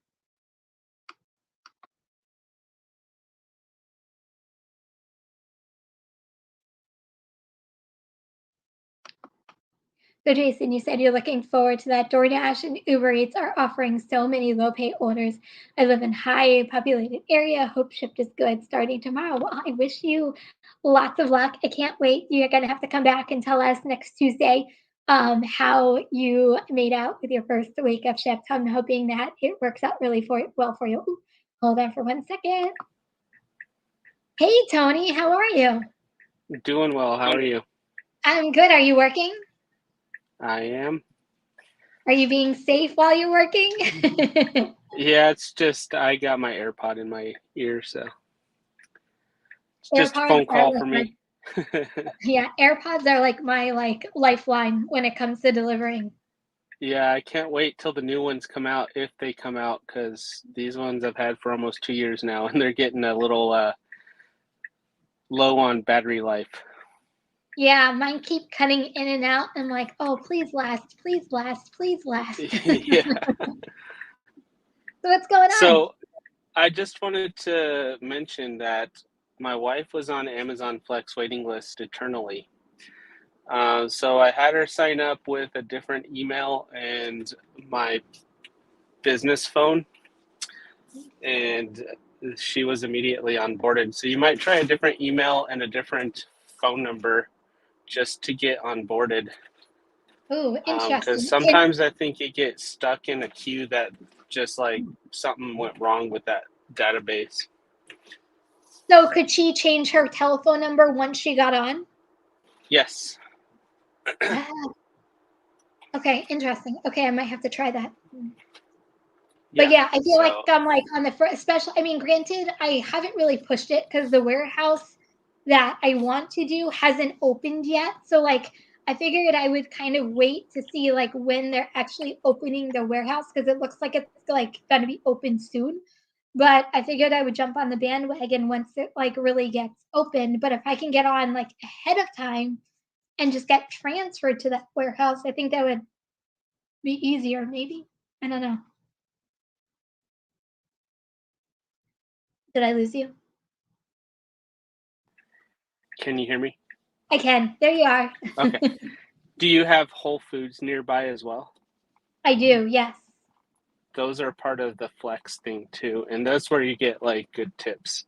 So Jason, you said you're looking forward to that. DoorDash and Uber Eats are offering so many low pay orders. I live in high populated area. Hope Shipt is good starting tomorrow. Well, I wish you lots of luck. I can't wait. You're gonna have to come back and tell us next Tuesday how you made out with your first week of Shipt. I'm hoping that it works out really well for you. Ooh, hold on for 1 second. Hey Tony, how are you? Doing well. How are you? I'm good. Are you working? I am. Are you being safe while you're working? Yeah, it's just I got my AirPod in my ear, so it's just a AirPods phone are call like for my me. yeah, AirPods are like my lifeline when it comes to delivering. Yeah, I can't wait till the new ones come out if they come out because these ones I've had for almost 2 years now, and they're getting a little low on battery life. Yeah, mine keep cutting in and out. I'm like, oh, please last, please last, please last. Yeah. So what's going on? So I just wanted to mention that my wife was on Amazon Flex waiting list eternally. So I had her sign up with a different email and my business phone, and she was immediately onboarded. So you might try a different email and a different phone number just to get onboarded. Oh, Because interesting. sometimes I think you get stuck in a queue that just like something went wrong with that database. So could she change her telephone number once she got on? Yes. Ah, okay, interesting. Okay, I might have to try that. But yeah, I feel like So I'm like on the first special. I mean, granted, I haven't really pushed it because the warehouse that I want to do hasn't opened yet. So like, I figured I would kind of wait to see like when they're actually opening the warehouse because it looks like it's like gonna be open soon. But I figured I would jump on the bandwagon once it like really gets open. But if I can get on like ahead of time and just get transferred to that warehouse, I think that would be easier. Maybe I don't know. Did I lose you? can you hear me? I can. There you are. Okay. Do you have Whole Foods nearby as well? I do, yes. Those are part of the flex thing too, and that's where you get like good tips.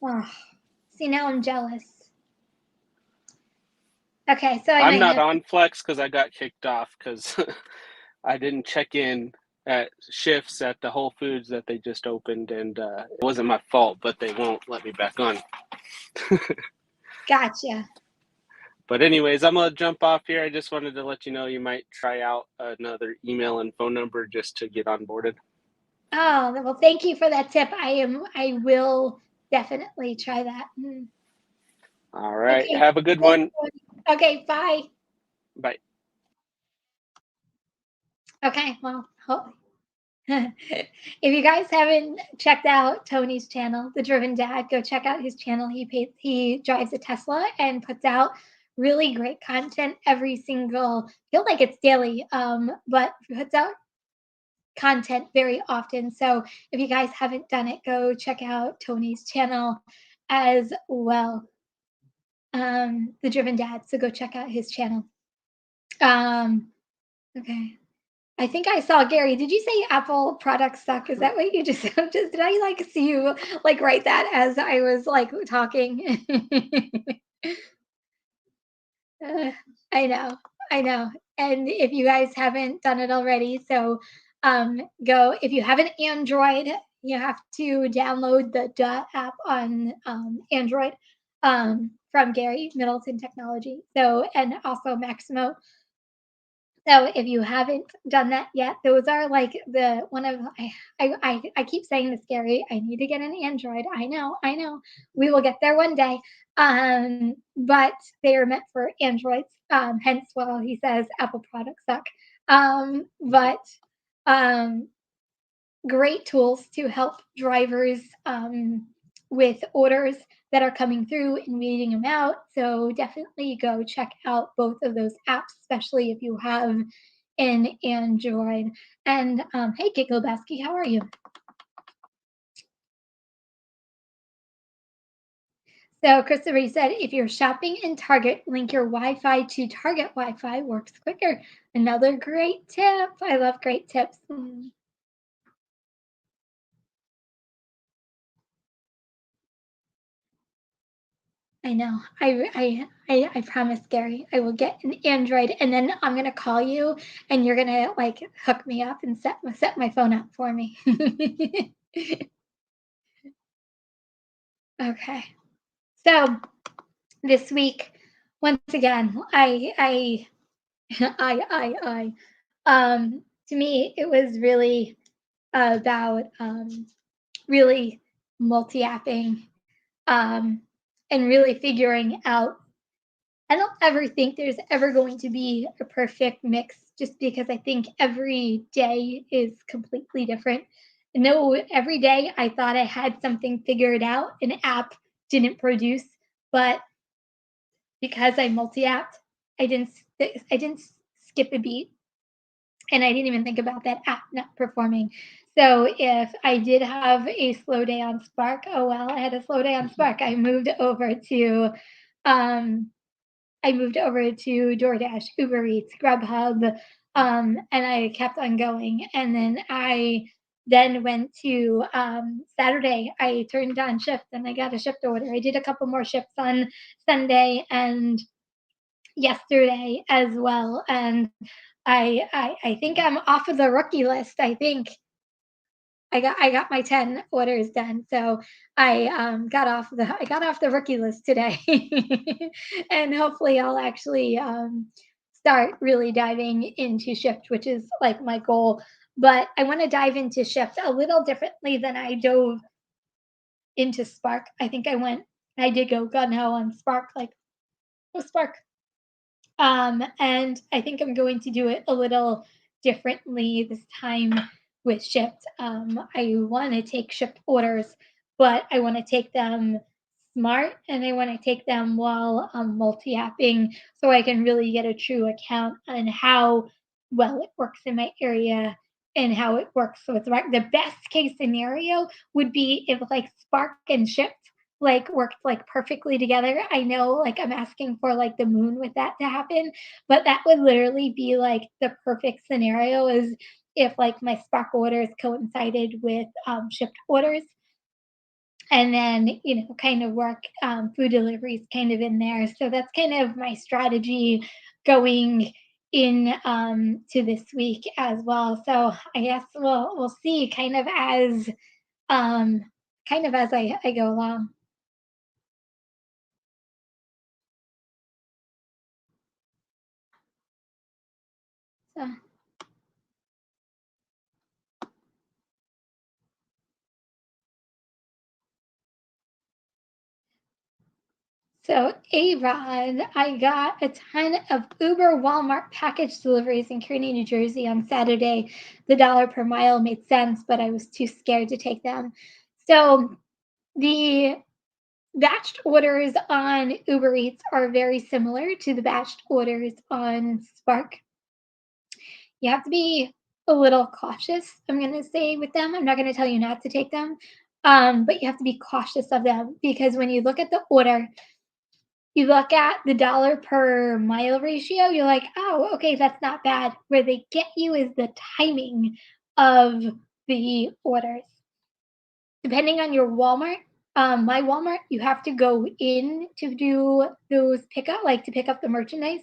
Oh, see, now I'm jealous. Okay, so I I'm might not have. on flex because I got kicked off because I didn't check in at shifts at the Whole Foods that they just opened, and it wasn't my fault, but they won't let me back on. Gotcha. But anyways, I'm gonna jump off here. I just wanted to let you know you might try out another email and phone number just to get onboarded. Oh, well, thank you for that tip. I will definitely try that. All right. Okay. Have a good one. Okay, bye. Bye. Okay, well, if you guys haven't checked out Tony's channel, The Driven Dad, go check out his channel. He drives a Tesla and puts out really great content every single, feel like it's daily, but puts out content very often. So if you guys haven't done it, go check out Tony's channel as well. The Driven Dad. So go check out his channel. Um, okay. I think I saw Gary. Did you say Apple products suck? Is that what you just just did I like see you like write that as I was like talking? Uh, I know, I know. And if you guys haven't done it already, so go. If you have an Android, you have to download the Dot app on Android from Gary Middleton Technology. So and also Maximo. So if you haven't done that yet, those are like the one of I keep saying this, Gary. I need to get an Android. I know. We will get there one day. But they are meant for Androids. Hence, while he says Apple products suck. But um, great tools to help drivers with orders that are coming through and reading them out. So definitely go check out both of those apps, especially if you have an Android. And hey, Gigglebaski, how are you? So Christopher said, if you're shopping in Target, link your Wi-Fi to Target Wi-Fi works quicker. Another great tip. I love great tips. I know. I promise, Gary. I will get an Android, and then I'm gonna call you, and you're gonna like hook me up and set my phone up for me. Okay. So this week, once again, to me, it was really about really multi-apping um, and really figuring out. I don't ever think there's ever going to be a perfect mix just because I think every day is completely different. No, every day I thought I had something figured out, an app didn't produce, but because I multi-apped, I didn't skip a beat, and I didn't even think about that app not performing. So if I did have a slow day on Spark, oh well, I had a slow day on Spark. Um, I moved over to DoorDash, Uber Eats, Grubhub, and I kept on going. And then went to Saturday. I turned on Shipt and I got a Shipt order. I did a couple more Shipts on Sunday and yesterday as well. And I think I'm off of the rookie list. I think I got my 10 orders done. So I got off the rookie list today. And hopefully I'll actually start really diving into Shipt, which is like my goal. But I want to dive into Shipt a little differently than I dove into Spark. I did go gun ho on Spark, like, oh, Spark. And I think I'm going to do it a little differently this time with Shipt. I want to take Shipt orders, but I want to take them smart and I want to take them while multi-apping so I can really get a true account on how well it works in my area and how it works. So it's right. The best case scenario would be if like Spark and Shipt like worked like perfectly together. I know like I'm asking for like the moon with that to happen, but that would literally be like the perfect scenario is if like my Spark orders coincided with Shipt orders and then kind of work food deliveries kind of in there. So that's kind of my strategy going in to this week as well. So I guess we'll see um kind of as I go along. So So, A-Rod, I got a ton of Uber Walmart package deliveries in Kearney, New Jersey on Saturday. The dollar per mile made sense, but I was too scared to take them. So, the batched orders on Uber Eats are very similar to the batched orders on Spark. You have to be a little cautious, I'm going to say, with them. I'm not going to tell you not to take them, but you have to be cautious of them because when you look at the order, you look at the dollar per mile ratio, you're like, oh, okay, that's not bad. Where they get you is the timing of the orders. Depending on your Walmart, my Walmart, you have to go in to do those pickup, like to pick up the merchandise.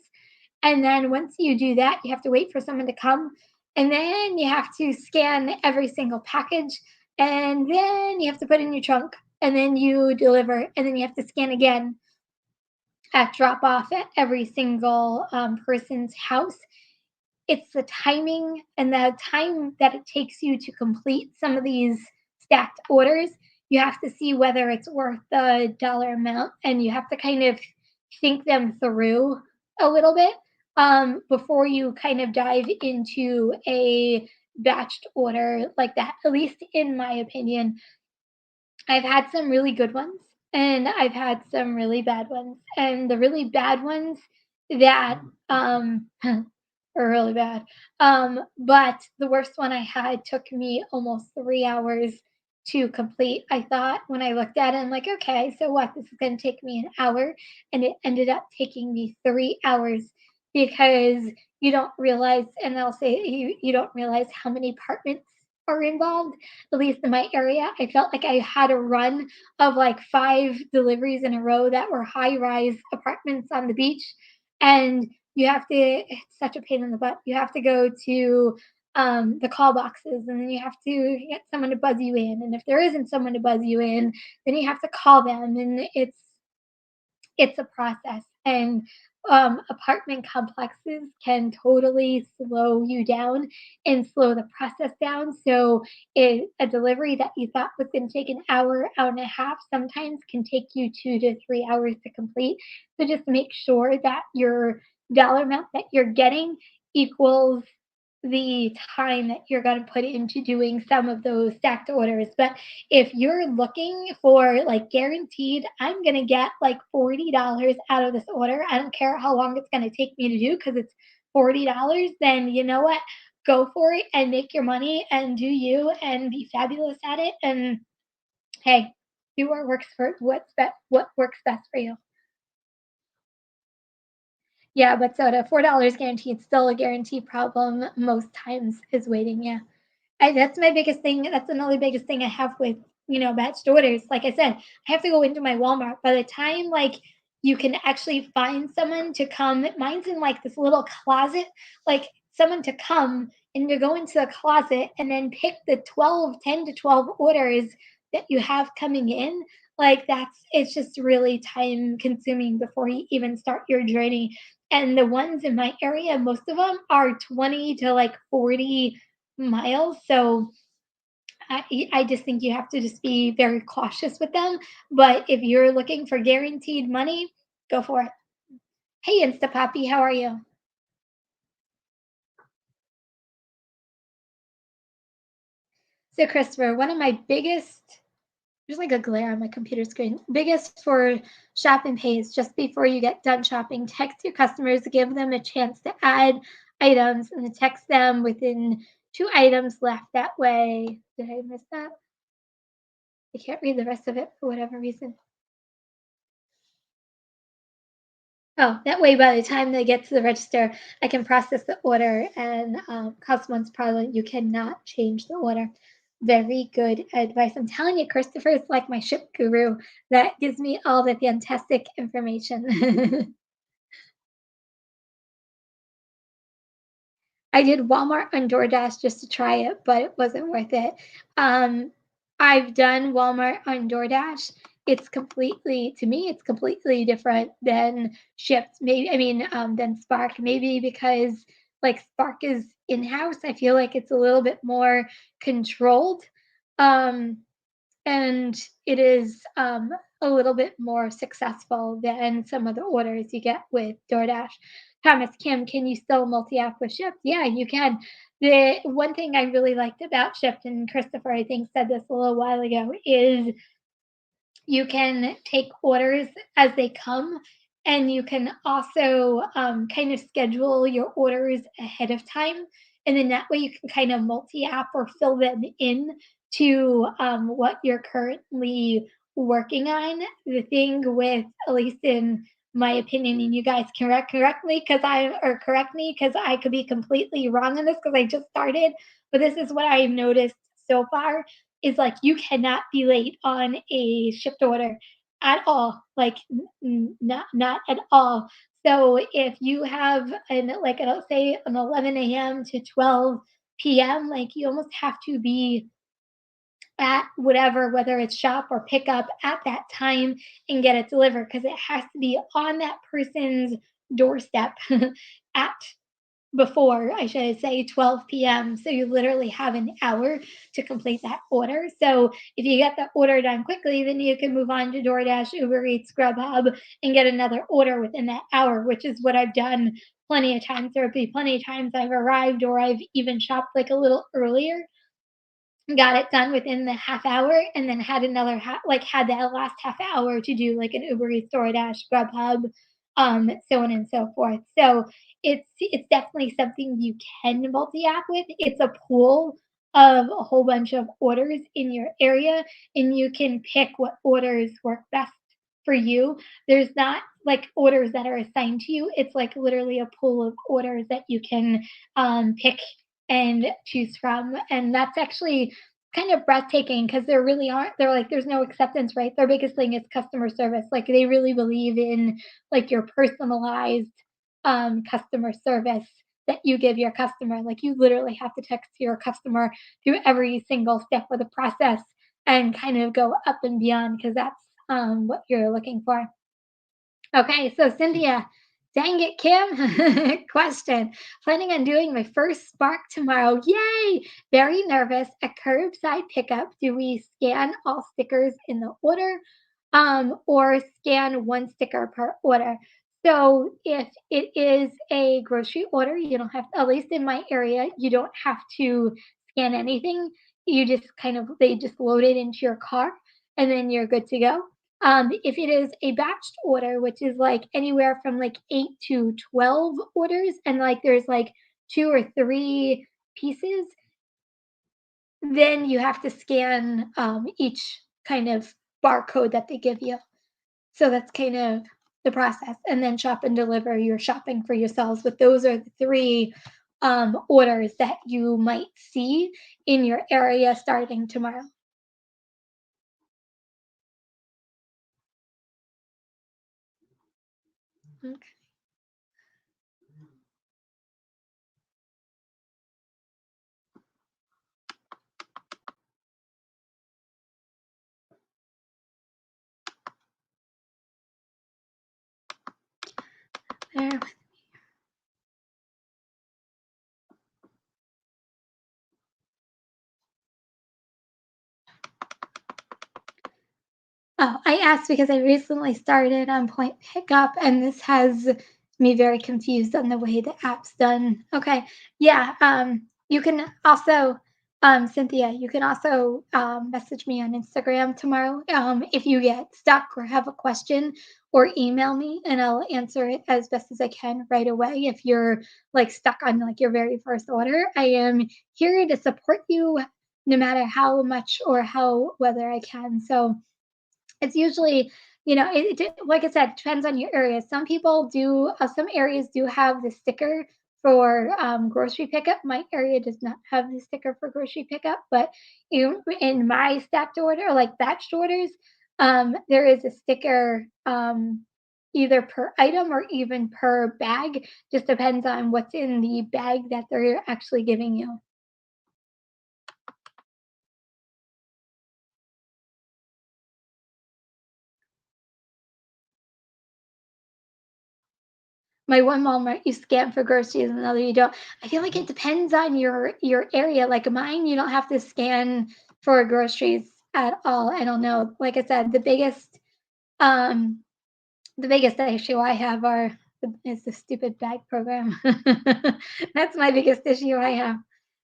And then once you do that, you have to wait for someone to come. And then you have to scan every single package. And then you have to put in your trunk. And then you deliver. And then you have to scan again at drop off at every single person's house. It's the timing and the time that it takes you to complete some of these stacked orders. You have to see whether it's worth the dollar amount and you have to kind of think them through a little bit before you kind of dive into a batched order like that, at least in my opinion. I've had some really good ones and I've had some really bad ones. And the really bad ones that are really bad. But the worst one I had took me almost 3 hours to complete. I thought when I looked at it, I'm like, okay, so what? This is going to take me an hour. And it ended up taking me 3 hours because you don't realize, and I'll say you don't realize how many apartments are involved, at least in my area. I felt like I had a run of like 5 deliveries in a row that were high rise apartments on the beach. And you have to, it's such a pain in the butt. You have to go to the call boxes and then you have to get someone to buzz you in. And if there isn't someone to buzz you in, then you have to call them. And it's a process. And apartment complexes can totally slow you down and slow the process down. So, a delivery that you thought was going to take an hour, hour and a half, sometimes can take you 2 to 3 hours to complete. So, just make sure that your dollar amount that you're getting equals the time that you're going to put into doing some of those stacked orders. But if you're looking for like guaranteed, I'm going to get like $40 out of this order. I don't care how long it's going to take me to do because it's $40, then you know what? Go for it and make your money and do you and be fabulous at it. And hey, do what works best for you. Yeah, but so the $4 guaranteed still a guarantee problem most times is waiting. Yeah. That's my biggest thing. That's another biggest thing I have with, batched orders. Like I said, I have to go into my Walmart. By the time like you can actually find someone to come, mine's in like this little closet, like someone to come and to go into the closet and then pick the 10 to 12 orders that you have coming in. Like it's just really time consuming before you even start your journey. And the ones in my area, most of them are 20 to like 40 miles. So I just think you have to just be very cautious with them. But if you're looking for guaranteed money, go for it. Hey, Instapoppy, how are you? So, Christopher, one of my biggest, there's like a glare on my computer screen, biggest for shop and pays just before you get done shopping, text your customers, give them a chance to add items, and then text them within 2 items left. That way, did I miss that? I can't read the rest of it for whatever reason. Oh, that way by the time they get to the register, I can process the order and cost once probably you cannot change the order. Very good advice. I'm telling you, Christopher is like my Shipt guru that gives me all the fantastic information. I did Walmart on DoorDash just to try it, but it wasn't worth it. Um, I've done Walmart on DoorDash. It's completely, to me, it's completely different than Shipt. Maybe, I mean, than Spark. Maybe because like Spark is in-house, I feel like it's a little bit more controlled. Um, and it is a little bit more successful than some of the orders you get with DoorDash. Thomas Kim, can you still multi-app with Shipt? Yeah, you can. The one thing I really liked about Shipt, and Christopher, I think, said this a little while ago, is you can take orders as they come, and you can also kind of schedule your orders ahead of time. And then that way you can kind of multi app or fill them in to what you're currently working on. The thing with, at least in my opinion, and you guys correct me because correct me because I could be completely wrong on this because I just started, but this is what I've noticed so far is like you cannot be late on a shipped order at all, like not at all. So if you have an like I'll say an 11 a.m. to 12 p.m., like you almost have to be at whatever, whether it's shop or pickup at that time and get it delivered because it has to be on that person's doorstep at before, I should say, 12 p.m. So you literally have an hour to complete that order. So if you get that order done quickly, then you can move on to DoorDash, Uber Eats, Grubhub, and get another order within that hour, which is what I've done plenty of times. There would be plenty of times I've arrived or I've even shopped like a little earlier, got it done within the half hour, and then had another had that last half hour to do like an Uber Eats, DoorDash, Grubhub, so on and so forth. So it's definitely something you can multi-app with. It's a pool of a whole bunch of orders in your area, and you can pick what orders work best for you. There's not like orders that are assigned to you. It's like literally a pool of orders that you can pick and choose from. And that's actually kind of breathtaking because there really aren't, they're like, there's no acceptance, right? Their biggest thing is customer service. Like they really believe in like your personalized customer service that you give your customer. Like you literally have to text your customer through every single step of the process and kind of go up and beyond because that's what you're looking for. Okay, so Cynthia, dang it, Kim. Question. Planning on doing my first Spark tomorrow. Yay! Very nervous. A curbside pickup. Do we scan all stickers in the order or scan one sticker per order? So if it is a grocery order, you don't have, at least in my area, you don't have to scan anything. You just kind of, they just load it into your car and then you're good to go. If it is a batched order, which is like anywhere from like 8 to 12 orders, and like there's like 2 or 3 pieces, then you have to scan each kind of barcode that they give you. So that's kind of the process. And then shop and deliver, you're shopping for yourselves. But those are the three orders that you might see in your area starting tomorrow. Okay. There. Oh, I asked because I recently started on point pickup, and this has me very confused on the way the app's done. Okay. Yeah. You can also, Cynthia, you can also message me on Instagram tomorrow if you get stuck or have a question, or email me and I'll answer it as best as I can right away. If you're like stuck on like your very first order, I am here to support you no matter how much or how whether I can. So, it's usually, like I said, depends on your area. Some people do, some areas do have the sticker for grocery pickup. My area does not have the sticker for grocery pickup, but in my stacked order, like batched orders, there is a sticker either per item or even per bag. Just depends on what's in the bag that they're actually giving you. My one Walmart you scan for groceries, another you don't. I feel like it depends on your area. Like mine, you don't have to scan for groceries at all. I don't know. Like I said, um the biggest issue I have is the stupid bag program. That's my biggest issue I have.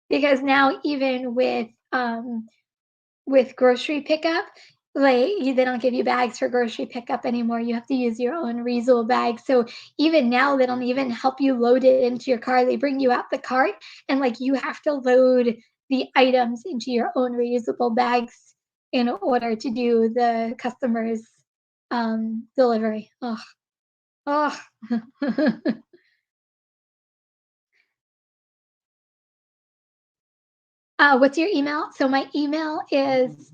Because now even with grocery pickup, like they don't give you bags for grocery pickup anymore. You have to use your own reusable bag. So even now, they don't even help you load it into your car. They bring you out the cart, and like you have to load the items into your own reusable bags in order to do the customer's delivery. Oh, oh. What's your email? So my email is,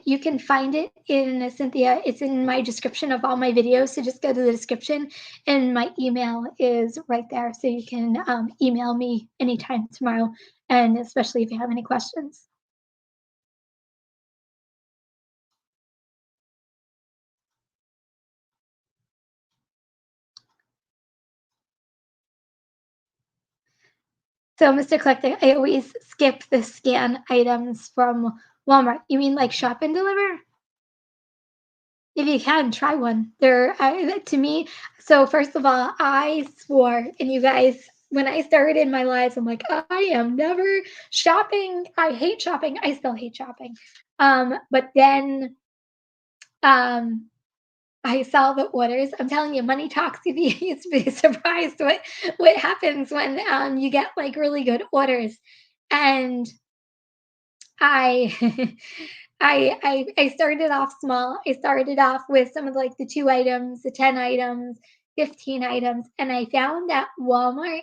you can find it in Cynthia. It's in my description of all my videos. So just go to the description, and my email is right there. So you can email me anytime tomorrow, and especially if you have any questions. So, Mr. Collector, I always skip the scan items from Walmart. You mean like shop and deliver? If you can, try one. To me, so first of all, I swore, and you guys, when I started in my lives, I'm like, I am never shopping. I hate shopping. I still hate shopping. But then um, I saw the orders. I'm telling you, money talks. You'd be surprised what happens when you get like really good orders. And I I started off small. I started off with some of like the 2 items, the 10 items, 15 items, and I found that Walmart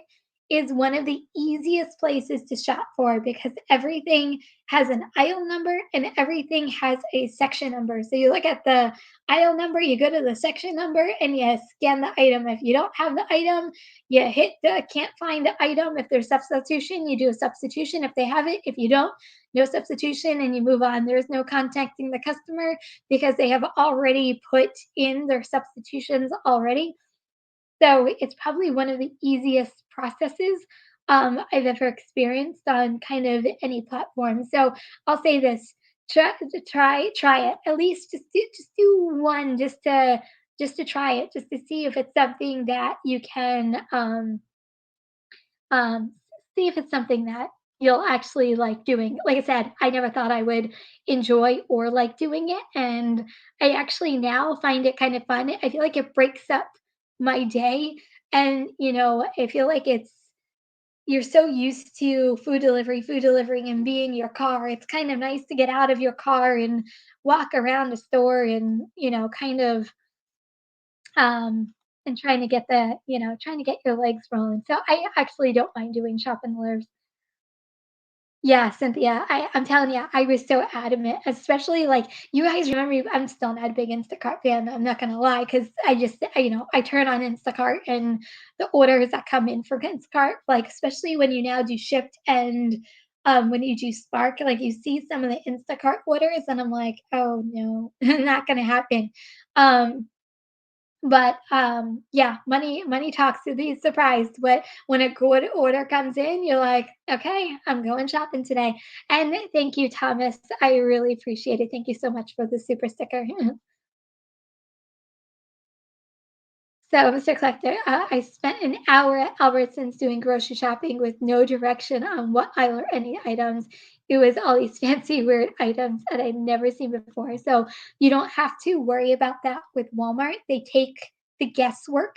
is one of the easiest places to shop for because everything has an aisle number and everything has a section number. So you look at the aisle number, you go to the section number and you scan the item. If you don't have the item, you hit the can't find the item. If there's substitution, you do a substitution if they have it. If you don't, no substitution, and you move on. There's no contacting the customer because they have already put in their substitutions already. So it's probably one of the easiest processes I've ever experienced on kind of any platform. So I'll say this: try it. At least just do one, just to just to try it, just to see if it's something that you can um, see if it's something that you'll actually like doing. Like I said, I never thought I would enjoy or like doing it, and I actually now find it kind of fun. I feel like it breaks up my day, and I feel like it's you're so used to food delivering, and be in your car. It's kind of nice to get out of your car and walk around the store and kind of um, and trying to get your legs rolling. So I actually don't mind doing shop and delivers. Yeah, Cynthia, I'm telling you, I was so adamant, especially like you guys remember. I'm still not a big Instacart fan. I'm not gonna lie, because I turn on Instacart and the orders that come in from Instacart, like especially when you now do Shipt and when you do Spark, like you see some of the Instacart orders, and I'm like, oh no, not gonna happen. Um, But, yeah, money talks. You'd be surprised when a good order comes in, you're like, "Okay, I'm going shopping today." And thank you, Thomas. I really appreciate it. Thank you so much for the super sticker. So, Mr. Collector, I spent an hour at Albertsons doing grocery shopping with no direction on what aisle or any items. It was all these fancy, weird items that I'd never seen before. So, you don't have to worry about that with Walmart. They take the guesswork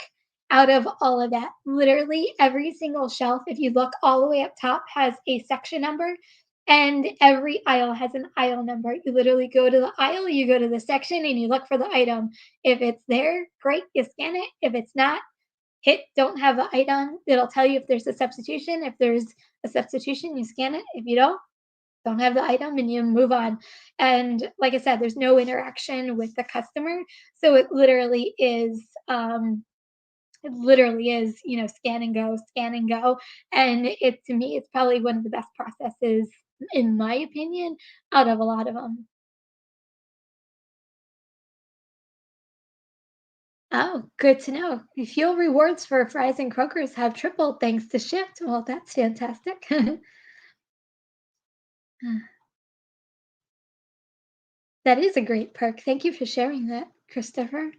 out of all of that. Literally, every single shelf, if you look all the way up top, has a section number, and every aisle has an aisle number. You literally go to the aisle, you go to the section, and you look for the item. If it's there, great, you scan it. If it's not, hit don't have the item. It'll tell you if there's a substitution. If there's a substitution, you scan it. If you don't have the item, and you move on. And like I said, there's no interaction with the customer. So it literally is, scan and go. And to me, it's probably one of the best processes, in my opinion, out of a lot of them. Oh, good to know. Fuel rewards for fries and Kroger's have tripled thanks to Shift. Well, that's fantastic. That is a great perk. Thank you for sharing that, Christopher.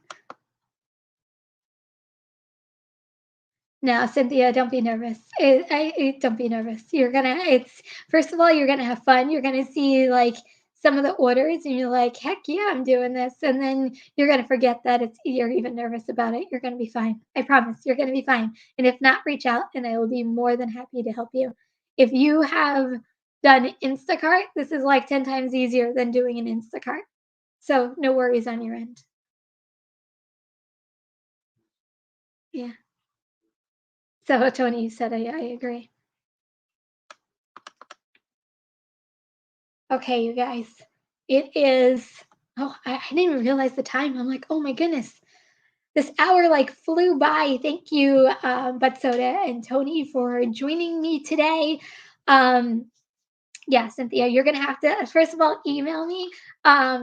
No, Cynthia, don't be nervous. Don't be nervous. It's first of all, you're gonna have fun. You're gonna see like some of the orders, and you're like, heck yeah, I'm doing this. And then you're gonna forget that you're even nervous about it. You're gonna be fine. I promise. You're gonna be fine. And if not, reach out, and I will be more than happy to help you. If you have done Instacart, this is like 10 times easier than doing an Instacart. So no worries on your end. Yeah. So Tony, you said I agree. Okay, you guys. It is I didn't even realize the time. I'm like, "Oh my goodness. This hour like flew by." Thank you, Bud Soda and Tony for joining me today. Um, yeah, Cynthia, you're gonna have to first of all email me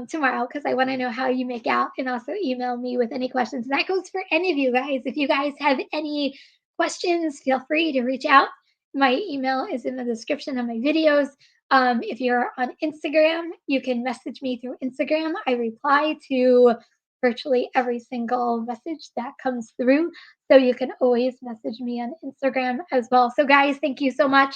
tomorrow, because I want to know how you make out, and also email me with any questions. And that goes for any of you guys. If you guys have any questions, feel free to reach out. My email is in the description of my videos. If you're on Instagram, you can message me through Instagram. I reply to virtually every single message that comes through. So you can always message me on Instagram as well. So, guys, thank you so much.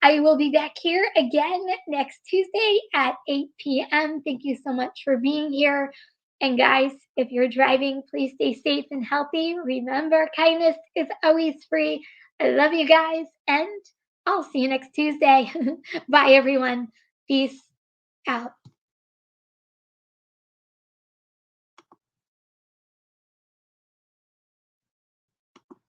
I will be back here again next Tuesday at 8 p.m. Thank you so much for being here. And guys, if you're driving, please stay safe and healthy. Remember, kindness is always free. I love you guys, and I'll see you next Tuesday. Bye, everyone. Peace out.